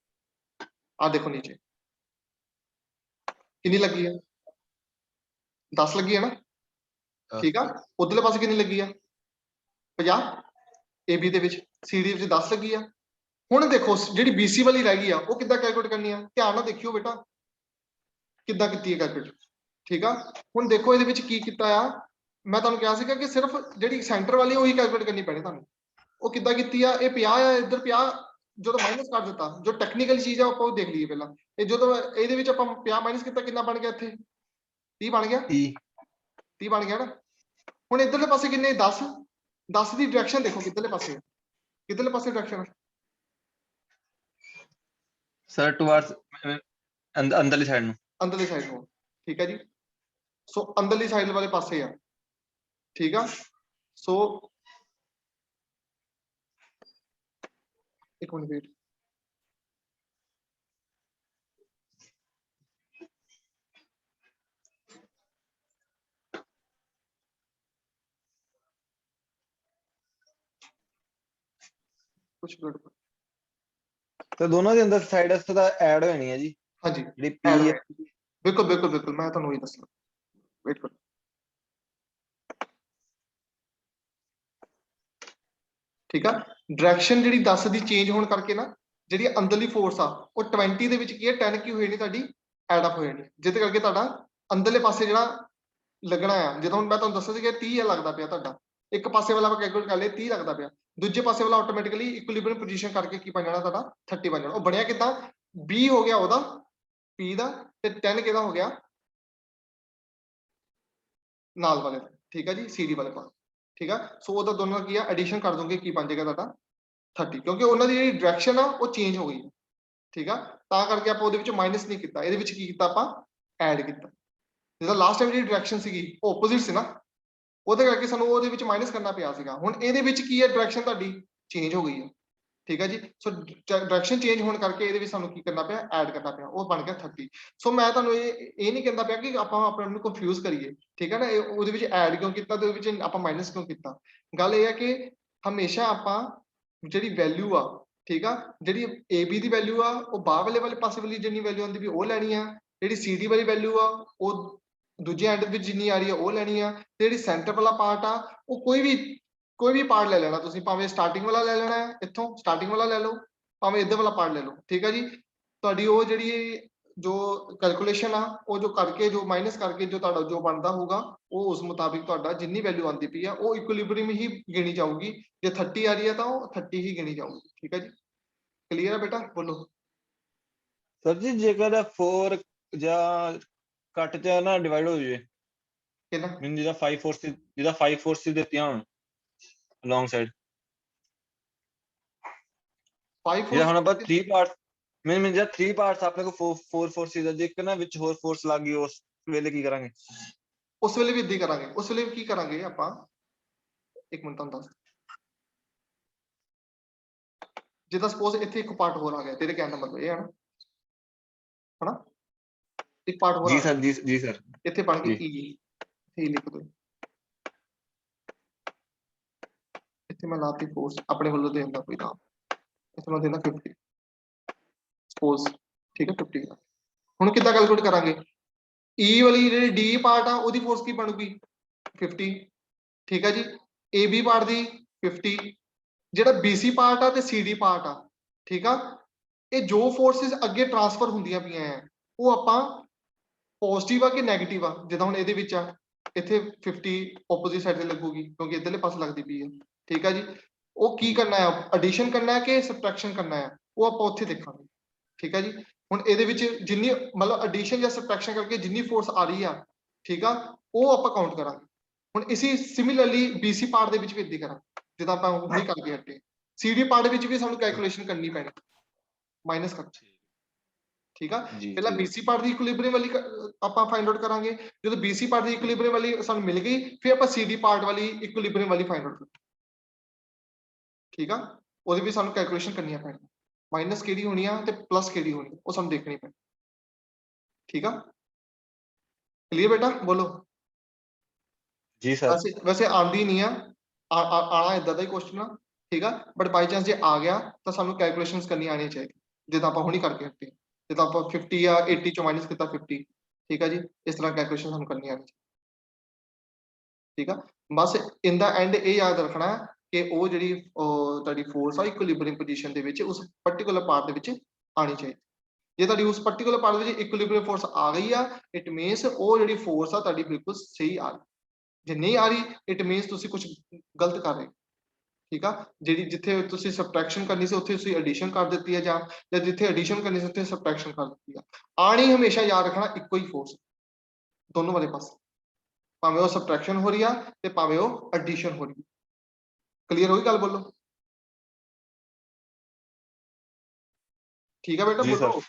ਆ ਦੇਖੋ ਨੀਚੇ ਕਿੰਨੀ ਲੱਗੀ ਹੈ 10 ਲੱਗੀ ਹੈ ਨਾ ਠੀਕ ਆ ਉਧਰਲੇ ਪਾਸੇ ਕਿੰਨੀ ਲੱਗੀ ਆ 50 AB ਦੇ ਵਿੱਚ CD ਵਿੱਚ 10 ਲੱਗੀ ਆ ਹੁਣ ਦੇਖੋ ਜਿਹੜੀ BC ਵਾਲੀ ਰਹਿ ਗਈ ਆ ਉਹ ਕਿੱਦਾਂ ਕੈਲਕੂਲੇਟ ਕਰਨੀ ਆ ਧਿਆਨ ਨਾਲ ਦੇਖਿਓ ਬੇਟਾ ਕਿੱਦਾਂ ਕੀਤੀ ਹੈ ਕੈਲਕੂਲੇਟ ਠੀਕ ਆ ਹੁਣ ਦੇਖੋ ਇਹਦੇ ਵਿੱਚ ਕੀ ਕੀਤਾ ਆ ਮੈਂ ਤੁਹਾਨੂੰ ਕਿਹਾ ਸੀਗਾ ਕਿ ਸਿਰਫ ਜਿਹੜੀ ਸੈਂਟਰ ਵਾਲੀ ਉਹੀ ਕੈਲਕੂਲੇਟ ਕਰਨੀ ਪੈਣੀ ਤੁਹਾਨੂੰ ਉਹ ਕਿੱਦਾਂ ਕੀਤੀ ਆ ਇਹ 50 ਆ ਇੱਧਰ 50 ਜਦੋਂ ਮਾਈਨਸ ਕਰ ਦਿੱਤਾ ਜੋ ਟੈਕਨੀਕਲ ਚੀਜ਼ ਆ ਆਪਾਂ ਉਹ ਦੇਖ ਲਈਏ ਪਹਿਲਾਂ ਇਹ ਜਦੋਂ ਇਹਦੇ ਵਿੱਚ ਆਪਾਂ 50 ਮਾਈਨਸ ਕੀਤਾ ਕਿੰਨਾ ਬਣ ਗਿਆ ਇੱਥੇ 30 ਬਣ ਗਿਆ 30 ਬਣ ਗਿਆ ਨਾ ਹੁਣ ਇੱਧਰਲੇ ਪਾਸੇ ਕਿੰਨੇ 10 ਦੀ ਡਾਇਰੈਕਸ਼ਨ ਦੇਖੋ ਕਿੱਧਰਲੇ ਪਾਸੇ ਡਾਇਰੈਕਸ਼ਨ ਸਰ ਟੁਵਾਰਡਸ ਅੰਦਰਲੀ ਸਾਈਡ ਨੂੰ ਅੰਦਰਲੀ ਸਾਈਡ ਨੂੰ ਠੀਕ ਹੈ ਜੀ ਸੋ ਅੰਦਰਲੀ ਸਾਈਡ ਵਾਲੇ ਪਾਸੇ ਆ ਠੀਕ ਆ ਸੋ ਇੱਕ ਮਿੰਟ ਵੇਟ ਕੁਝ ਗੜਬੜ ਤੇ ਦੋਨੋਂ ਦੇ ਅੰਦਰ ਸਾਈਡ ਅਸਤ ਦਾ ਐਡ ਹੋਣੀ ਹੈ ਜੀ ਹਾਂਜੀ ਜਿਹੜੀ add P ਹੋਇਆ। ਬਿਲਕੁਲ ਮੈਂ ਤੁਹਾਨੂੰ ਇਹ ਦੱਸਣਾ ਵੇਟ ਕਰੋ ਠੀਕ ਆ ਡਾਇਰੈਕਸ਼ਨ ਜਿਹੜੀ 10 ਦੀ ਚੇਂਜ ਹੋਣ ਕਰਕੇ ਨਾ ਜਿਹੜੀ ਅੰਦਰਲੀ ਫੋਰਸ ਆ ਉਹ 20 ਦੇ ਵਿੱਚ ਕੀ ਹੈ 10 ਕੀ ਹੋਈ ਨਹੀਂ ਤੁਹਾਡੀ ਐਡ ਅਪ ਹੋ ਜਾਣੀ ਜਿਹਦੇ ਕਰਕੇ ਤੁਹਾਡਾ ਅੰਦਰਲੇ ਪਾਸੇ ਜਿਹੜਾ ਲੱਗਣਾ ਆ ਜਦੋਂ ਮੈਂ ਤੁਹਾਨੂੰ ਦੱਸਿਆ ਸੀ ਕਿ 30 ਲੱਗਦਾ ਪਿਆ ਤੁਹਾਡਾ ਇੱਕ ਪਾਸੇ ਵਾਲਾ ਆਪਾਂ ਕੈਲਕੂਲੇਟ ਕਰ ਲਿਆ 30 ਲੱਗਦਾ ਪਿਆ ਦੂਜੇ ਪਾਸੇ ਵਾਲਾ ਆਟੋਮੈਟਿਕਲੀ ਇਕੁਇਲਿਬਰੀਅਮ ਪੋਜੀਸ਼ਨ ਕਰਕੇ ਕੀ ਬਣ ਜਾਣਾ ਤੁਹਾਡਾ 30 ਬਣ ਜਾਣਾ ਉਹ ਬਣਿਆ ਕਿਦਾਂ B ਹੋ ਗਿਆ ਉਹਦਾ P ਦਾ ਤੇ 10 ਕਿਹਦਾ ਹੋ ਗਿਆ ਨਾਲ ਵਾਲੇ ਦਾ ਠੀਕ ਆ ਜੀ CD ਵਾਲੇ ਪਾਸ ਠੀਕ ਆ ਸੋ ਉਹਦਾ ਦੋਨਾਂ ਕੀ ਆ ਐਡੀਸ਼ਨ ਕਰ ਦੋਗੇ ਕੀ ਬਣ ਜਾਏਗਾ ਤੁਹਾਡਾ 30 ਕਿਉਂਕਿ ਉਹਨਾਂ ਦੀ ਜਿਹੜੀ ਡਾਇਰੈਕਸ਼ਨ ਆ ਉਹ ਚੇਂਜ ਹੋ ਗਈ ਠੀਕ ਆ ਤਾਂ ਕਰਕੇ ਆਪਾਂ ਉਹਦੇ ਵਿੱਚ ਮਾਈਨਸ ਨਹੀਂ ਕੀਤਾ ਇਹਦੇ ਵਿੱਚ ਕੀ ਕੀਤਾ ਆਪਾਂ ਐਡ ਕੀਤਾ ਜਿਹਦਾ ਲਾਸਟ ਟਾਈਮ ਜਿਹੜੀ ਡਾਇਰੈਕਸ਼ਨ ਸੀਗੀ ਉਹ ਆਪੋਜ਼ਿਟ ਸੀ ਨਾ ਉਹਦੇ ਕਰਕੇ ਸਾਨੂੰ ਉਹਦੇ ਵਿੱਚ ਮਾਈਨਸ ਕਰਨਾ ਪਿਆ ਸੀਗਾ ਹੁਣ ਇਹਦੇ ਵਿੱਚ ਕੀ ਹੈ ਡਾਇਰੈਕਸ਼ਨ ਤੁਹਾਡੀ ਚੇਂਜ ਹੋ ਗਈ ਹੈ ਠੀਕ ਹੈ ਜੀ ਸੋ ਡਾਇਰੈਕਸ਼ਨ ਚੇਂਜ ਹੋਣ ਕਰਕੇ ਇਹਦੇ ਵਿੱਚ ਸਾਨੂੰ ਕੀ ਕਰਨਾ ਪਿਆ ਐਡ ਕਰਨਾ ਪਿਆ ਉਹ ਬਣ ਗਿਆ 30 ਸੋ ਮੈਂ ਤੁਹਾਨੂੰ ਇਹ ਨਹੀਂ ਕਹਿੰਦਾ ਪਿਆ ਕਿ ਆਪਾਂ ਆਪਣੇ ਆਪ ਨੂੰ ਕੰਫਿਊਜ਼ ਕਰੀਏ ਠੀਕ ਹੈ ਨਾ ਉਹਦੇ ਵਿੱਚ ਐਡ ਕਿਉਂ ਕੀਤਾ ਤੇ ਉਹਦੇ ਵਿੱਚ ਆਪਾਂ ਮਾਈਨਸ ਕਿਉਂ ਕੀਤਾ ਗੱਲ ਇਹ ਹੈ ਕਿ ਹਮੇਸ਼ਾ ਆਪਾਂ ਜਿਹੜੀ ਵੈਲਿਊ ਆ ਠੀਕ ਆ ਜਿਹੜੀ AB ਦੀ ਵੈਲਿਊ ਆ ਉਹ ਬਾਹਰ ਵਾਲੇ ਪਾਸੇ ਵਾਲੀ ਜਿੰਨੀ ਵੈਲਿਊ ਆਉਂਦੀ ਵੀ ਉਹ ਲੈਣੀ ਆ ਜਿਹੜੀ CD ਵਾਲੀ ਵੈਲਿਊ ਆ ਉਹ ਦੂਜੇ ਐਂਡ ਵਿੱਚ ਜਿੰਨੀ ਆ ਰਹੀ ਆ ਉਹ ਲੈਣੀ ਆ ਤੇ ਜਿਹੜੀ ਸੈਂਟਰ ਵਾਲਾ ਪਾਰਟ ਆ ਉਹ ਕੋਈ ਵੀ ਪਾਰਟ ਲੈ ਲੈਣਾ ਤੁਸੀਂ ਭਾਵੇਂ ਸਟਾਰਟਿੰਗ ਵਾਲਾ ਲੈ ਲੈਣਾ ਹੈ ਇੱਥੋਂ ਸਟਾਰਟਿੰਗ ਵਾਲਾ ਲੈ ਲਓ ਭਾਵੇਂ ਇੱਧਰ ਵਾਲਾ ਪਾਰਟ ਲੈ ਲਓ ਠੀਕ ਆ ਜੀ ਤੁਹਾਡੀ ਉਹ ਜਿਹੜੀ ਜੋ ਕੈਲਕੂਲੇਸ਼ਨ ਆ ਉਹ ਜੋ ਕਰਕੇ ਜੋ ਮਾਈਨਸ ਕਰਕੇ ਜੋ ਤੁਹਾਡਾ ਜੋ ਬਣਦਾ ਹੋਊਗਾ ਉਹ ਉਸ ਮੁਤਾਬਿਕ ਤੁਹਾਡਾ ਜਿੰਨੀ ਵੈਲਿਊ ਆਉਂਦੀ ਪਈ ਆ ਉਹ ਇਕੁਇਲਿਬਰੀਅਮ ਹੀ ਗਿਣੀ ਜਾਊਗੀ ਜੇ 30 ਆ ਰਹੀ ਹੈ ਤਾਂ ਉਹ 30 ਹੀ ਗਿਣੀ ਜਾਊਗੀ ਠੀਕ ਹੈ ਜੀ ਕਲੀਅਰ ਹੈ ਬੇਟਾ ਬੋਲੋ ਸਰ ਜੀ ਜੇਕਰ 4 ਜਾਂ ਕੱਟ ਚ ਨਾ ਡਿਵਾਈਡ ਹੋ ਜਾਵੇ ਕਿੰਨਾ ਮੀਨ ਜਿਹਦਾ 5 ਫੋਰਸਿਸ ਦਿੱਤੀਆਂ ਹੋਣ ਅਲੋਂਗ ਸਾਈਡ 5 ਜਿਹੜਾ ਹੁਣ ਆਪਾਂ 3 ਪਾਰਟਸ ਮੀਨ ਜਿਹੜਾ 3 ਪਾਰਟਸ ਆਪਣੇ ਕੋਲ 4 ਫੋਰਸਿਸ ਆ ਜੇ ਨਾ ਵਿੱਚ ਹੋਰ ਫੋਰਸ ਲੱਗ ਗਈ ਉਸ ਵੇਲੇ ਕੀ ਕਰਾਂਗੇ ਉਸ ਵੇਲੇ ਵੀ ਇੱਦਾਂ ਕਰਾਂਗੇ ਉਸ ਵੇਲੇ ਕੀ ਕਰਾਂਗੇ ਆਪਾਂ ਇੱਕ ਮਿੰਟ ਤੁਹਾਨੂੰ ਦੱਸ ਜਿੱਦਾਂ ਸਪੋਜ਼ ਇੱਥੇ ਇੱਕ ਪਾਰਟ ਹੋਰ ਆ ਗਿਆ ਤੇਰੇ ਕਹਿਣ ਦਾ ਮਤਲਬ ਇਹ ਹੈ ਨਾ ਇੱਕ ਪਾਰਟ ਹੋਰ ਜੀ ਸਰ ਜੀ ਸਰ ਇੱਥੇ ਬਣ ਗਈ E ਲਿਖ ਦੋ ਇੱਥੇ ਮੈਂ ਲਾਤੀ ਫੋਰਸ ਆਪਣੇ ਵੱਲੋਂ ਦੇਣ ਦਾ ਕੋਈ ਨਾਮ ਇੱਥੇ ਮੈਂ ਦੇਣਾ 50 ਸਪੋਜ਼ ਠੀਕ ਹੈ 50 ਹੁਣ ਕਿੱਦਾਂ ਕੈਲਕੂਲੇਟ ਕਰਾਂਗੇ E ਵਾਲੀ ਜਿਹੜੀ D ਪਾਰਟ ਆ ਉਹਦੀ ਫੋਰਸ ਕੀ ਬਣੂਗੀ 50 ਠੀਕ ਹੈ ਜੀ AB ਪਾਰਟ ਦੀ 50 ਜਿਹੜਾ BC ਪਾਰਟ ਆ ਤੇ CD ਪਾਰਟ ਆ ਠੀਕ ਆ ਇਹ ਜੋ ਫੋਰਸਿਸ ਅੱਗੇ ਟ੍ਰਾਂਸਫਰ ਹੁੰਦੀਆਂ ਪਈਆਂ ਆ ਉਹ ਆਪਾਂ ਪੋਜ਼ਿਟਿਵ ਆ ਕਿ ਨੈਗੇਟਿਵ ਆ ਜਿੱਦਾਂ ਹੁਣ ਇਹਦੇ ਵਿੱਚ ਆ ਇੱਥੇ 50 ਆਪੋਜ਼ਿਟ ਸਾਈਡ ਤੇ ਲੱਗੂਗੀ ਕਿਉਂਕਿ ਇੱਧਰਲੇ ਪਾਸੇ ਲੱਗਦੀ ਪਈ ਹੈ ਠੀਕ ਆ ਜੀ ਉਹ ਕੀ ਕਰਨਾ ਹੈ ਐਡੀਸ਼ਨ ਕਰਨਾ ਹੈ ਕਿ ਸਬਟ੍ਰੈਕਸ਼ਨ ਕਰਨਾ ਹੈ ਉਹ ਆਪਾਂ ਉੱਥੇ ਦੇਖਾਂਗੇ ਠੀਕ ਆ ਜੀ ਹੁਣ ਇਹਦੇ ਵਿੱਚ ਜਿੰਨੀ ਮਤਲਬ ਐਡੀਸ਼ਨ ਜਾਂ ਸਬਟ੍ਰੈਕਸ਼ਨ ਕਰਕੇ ਜਿੰਨੀ ਫੋਰਸ ਆ ਰਹੀ ਆ ਠੀਕ ਆ ਉਹ ਆਪਾਂ ਕਾਊਂਟ ਕਰਾਂਗੇ ਹੁਣ ਇਸੇ ਸਿਮਿਲਰਲੀ BC ਪਾਰਟ ਦੇ ਵਿੱਚ ਵੀ ਇਦਾਂ ਕਰਾਂਗੇ ਜਿੱਦਾਂ ਆਪਾਂ ਹੁਣੇ ਕਰਕੇ ਹਟੇ CD ਪਾਰਟ ਵਿੱਚ ਵੀ ਸਾਨੂੰ ਕੈਲਕੂਲੇਸ਼ਨ ਕਰਨੀ ਪੈਣੀ ਮਾਈਨਸ ਕਰ ਠੀਕ ਆ ਜੀ ਪਹਿਲਾਂ BC ਪਾਰਟ ਦੀ ਇਕੁਇਲਿਬ੍ਰੀਅਮ ਵਾਲੀ ਆਪਾਂ ਫਾਈਂਡ ਆਊਟ ਕਰਾਂਗੇ ਜਦੋਂ BC ਪਾਰਟ ਦੀ ਇਕੁਇਲਿਬ੍ਰੀਅਮ ਵਾਲੀ ਸਾਨੂੰ ਮਿਲ ਗਈ ਫਿਰ ਆਪਾਂ CD ਪਾਰਟ ਵਾਲੀ ਇਕੁਇਲਿਬ੍ਰੀਅਮ ਵਾਲੀ ਫਾਈਂਡ ਆਊਟ ਕਰਾਂਗੇ ਠੀਕ ਆ ਉਹਦੇ ਵੀ ਸਾਨੂੰ ਕੈਲਕੂਲੇਸ਼ਨ ਕਰਨੀਆਂ ਪੈਣੀਆਂ ਮਾਈਨਸ ਕਿਹੜੀ ਹੋਣੀ ਆ ਤੇ ਪਲੱਸ ਕਿਹੜੀ ਹੋਣੀ ਉਹ ਸਾਨੂੰ ਦੇਖਣੀ ਪੈਣੀ ਠੀਕ ਆ ਕਲੀਅਰ ਬੇਟਾ ਬੋਲੋ ਜੀ ਸਰ ਵੈਸੇ ਆਂਦੀ ਨਹੀਂ ਆ ਆਣਾ ਇਦਾਂ ਦਾ ਹੀ ਕੁਐਸਚਨ ਆ ਠੀਕ ਆ ਬਟ ਬਾਈ ਚਾਂਸ ਜੇ ਆ ਗਿਆ ਤਾਂ ਸਾਨੂੰ ਕੈਲਕੂਲੇਸ਼ਨਸ ਕਰਨੀ ਆਣੀ ਚਾਹੀਦੀ ਜਿੱਦਾਂ ਆਪਾਂ ਹੁਣੀ ਕਰਕੇ ਹਟੇ ਜਿੱਦਾਂ ਆਪਾਂ 50 ਜਾਂ 80 ਚੋਂ ਮਾਈਨਸ ਕੀਤਾ 50 ਠੀਕ ਆ ਜੀ ਇਸ ਤਰ੍ਹਾਂ ਕੈਲਕੂਲੇਸ਼ਨ ਸਾਨੂੰ ਕਰਨੀ ਆਣੀ ਠੀਕ ਆ ਬਸ ਇਨ ਦਾ ਐਂਡ ਇਹ ਯਾਦ ਰੱਖਣਾ ਕਿ ਉਹ ਜਿਹੜੀ ਤੁਹਾਡੀ ਫੋਰਸ ਆ ਇਕੁਇਲਿਬ੍ਰੀਅਮ ਪੋਜੀਸ਼ਨ ਦੇ ਵਿੱਚ ਉਸ ਪਾਰਟਿਕੂਲਰ ਪਾਰਟ ਦੇ ਵਿੱਚ ਆਣੀ ਚਾਹੀਦੀ ਜੇ ਤੁਹਾਡੀ ਉਸ ਪਾਰਟਿਕੂਲਰ ਪਾਰਟ ਵਿੱਚ ਇਕੁਇਲਿਬ੍ਰੀਅਮ ਫੋਰਸ ਆ ਗਈ ਆ ਇਟ ਮੀਨਸ ਉਹ ਜਿਹੜੀ ਫੋਰਸ ਆ ਤੁਹਾਡੀ ਬਿਲਕੁਲ ਸਹੀ ਆ ਰਹੀ ਜੇ ਨਹੀਂ ਆ ਰਹੀ ਇਟ ਮੀਨਸ ਤੁਸੀਂ ਕੁਝ ਗਲਤ ਕਰ ਰਹੇ ਠੀਕ ਆ ਜਿਹੜੀ ਜਿੱਥੇ ਤੁਸੀਂ ਸਬਟ੍ਰੈਕਸ਼ਨ ਕਰਨੀ ਸੀ ਉੱਥੇ ਤੁਸੀਂ ਐਡੀਸ਼ਨ ਕਰ ਦਿੱਤੀ ਹੈ ਜਾਂ ਜਿੱਥੇ ਐਡੀਸ਼ਨ ਕਰਨੀ ਸੀ ਉੱਥੇ ਸਬਟ੍ਰੈਕਸ਼ਨ ਕਰ ਦਿੱਤੀ ਆ ਆਣੀ ਹਮੇਸ਼ਾ ਯਾਦ ਰੱਖਣਾ ਇੱਕੋ ਹੀ ਫੋਰਸ ਦੋਨੋਂ ਵਾਲੇ ਪਾਸੇ ਭਾਵੇਂ ਉਹ ਸਬਟ੍ਰੈਕਸ਼ਨ ਹੋ ਰਹੀ ਆ ਤੇ ਭਾਵੇਂ ਉਹ ਐਡੀਸ਼ਨ ਹੋ ਰਹੀ ਕਲੀਅਰ ਹੋਈ ਗੱਲ ਬੋਲੋ ਠੀਕ ਆ ਬੇਟਾ ਬੋਲੋ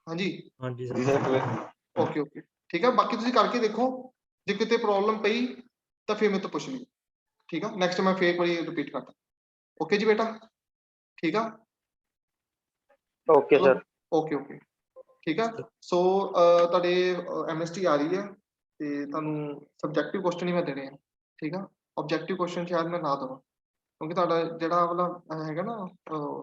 ਹਾਂਜੀ ਹਾਂਜੀ ਜੀ ਸਰ ਸਰ ਓਕੇ ਠੀਕ ਆ ਬਾਕੀ ਤੁਸੀਂ ਕਰਕੇ ਦੇਖੋ ਜੇ ਕਿਤੇ ਪ੍ਰੋਬਲਮ ਪਈ ਤਾਂ ਫਿਰ ਮੇਰੇ ਤੋਂ ਪੁੱਛ ਲਿਓ ਠੀਕ ਆ ਨੈਕਸਟ ਮੈਂ ਫੇਰ ਵਾਰੀ ਰਿਪੀਟ ਕਰਦਾ ਓਕੇ ਜੀ ਬੇਟਾ ਠੀਕ ਆ ਓਕੇ ਸਰ ਓਕੇ ਠੀਕ ਆ ਸੋ ਤੁਹਾਡੇ MST ਆ ਰਹੀ ਹੈ ਤੇ ਤੁਹਾਨੂੰ ਸਬਜੈਕਟਿਵ ਕੁਐਸਚਨ ਹੀ ਮੈਂ ਦੇਣੇ ਆ ਠੀਕ ਆ ਆਬਜੈਕਟਿਵ ਕੁਐਸਚਨ ਸ਼ਾਇਦ ਮੈਂ ਨਾ ਦਵਾਂ ਕਿਉਂਕਿ ਤੁਹਾਡਾ ਜਿਹੜਾ ਵਾਲਾ ਹੈਗਾ ਨਾ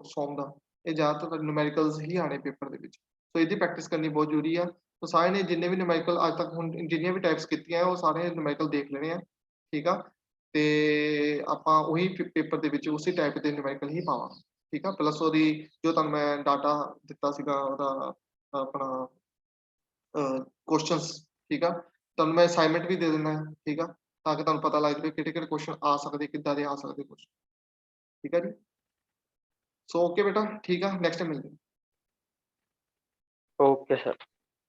ਸੋਮ ਦਾ ਇਹ ਜ਼ਿਆਦਾਤਰ ਨਿਊਮੈਰੀਕਲਸ ਹੀ ਆਣੇ ਪੇਪਰ ਦੇ ਵਿੱਚ ਸੋ ਇਹਦੀ ਪ੍ਰੈਕਟਿਸ ਕਰਨੀ ਬਹੁਤ ਜ਼ਰੂਰੀ ਆ ਸੋ ਸਾਰੇ ਨੇ ਜਿੰਨੇ ਵੀ ਨਿਊਮੈਰੀਕਲ ਅੱਜ ਤੱਕ ਹੁਣ ਜਿੰਨੀਆਂ ਵੀ ਟਾਈਪਸ ਕੀਤੀਆਂ ਉਹ ਸਾਰੇ ਨਿਊਮੈਰੀਕਲ ਦੇਖ ਲੈਣੇ ਆ ਠੀਕ ਆ ਤੇ ਆਪਾਂ ਉਹੀ ਪੇਪਰ ਦੇ ਵਿੱਚ ਉਸੇ ਟਾਈਪ ਦੇ ਨਿਊਮੈਰੀਕਲ ਹੀ ਪਾਵਾਂਗੇ ਠੀਕ ਆ ਪਲੱਸ ਉਹਦੀ ਜੋ ਤੁਹਾਨੂੰ ਮੈਂ ਡਾਟਾ ਦਿੱਤਾ ਸੀਗਾ ਉਹਦਾ ਆਪਣਾ ਕੁਐਸਚਨਸ ਠੀਕ ਆ ਤੁਹਾਨੂੰ ਮੈਂ ਅਸਾਈਨਮੈਂਟ ਵੀ ਦੇ ਦਿੰਦਾ ਠੀਕ ਆ ਤਾਂ ਕਿ ਤੁਹਾਨੂੰ ਪਤਾ ਲੱਗ ਜਾਵੇ ਕਿਹੜੇ ਕੁਐਸਚਨ ਆ ਸਕਦੇ ਕਿੱਦਾਂ ਦੇ ਆ ਸਕਦੇ ਕੁਐਸਚਨ ਠੀਕ ਆ ਜੀ ਸੋ ਓਕੇ ਬੇਟਾ ਠੀਕ ਆ ਨੈਕਸਟ ਟਾਈਮ ਮਿਲਦੇ ਓਕੇ ਸਰ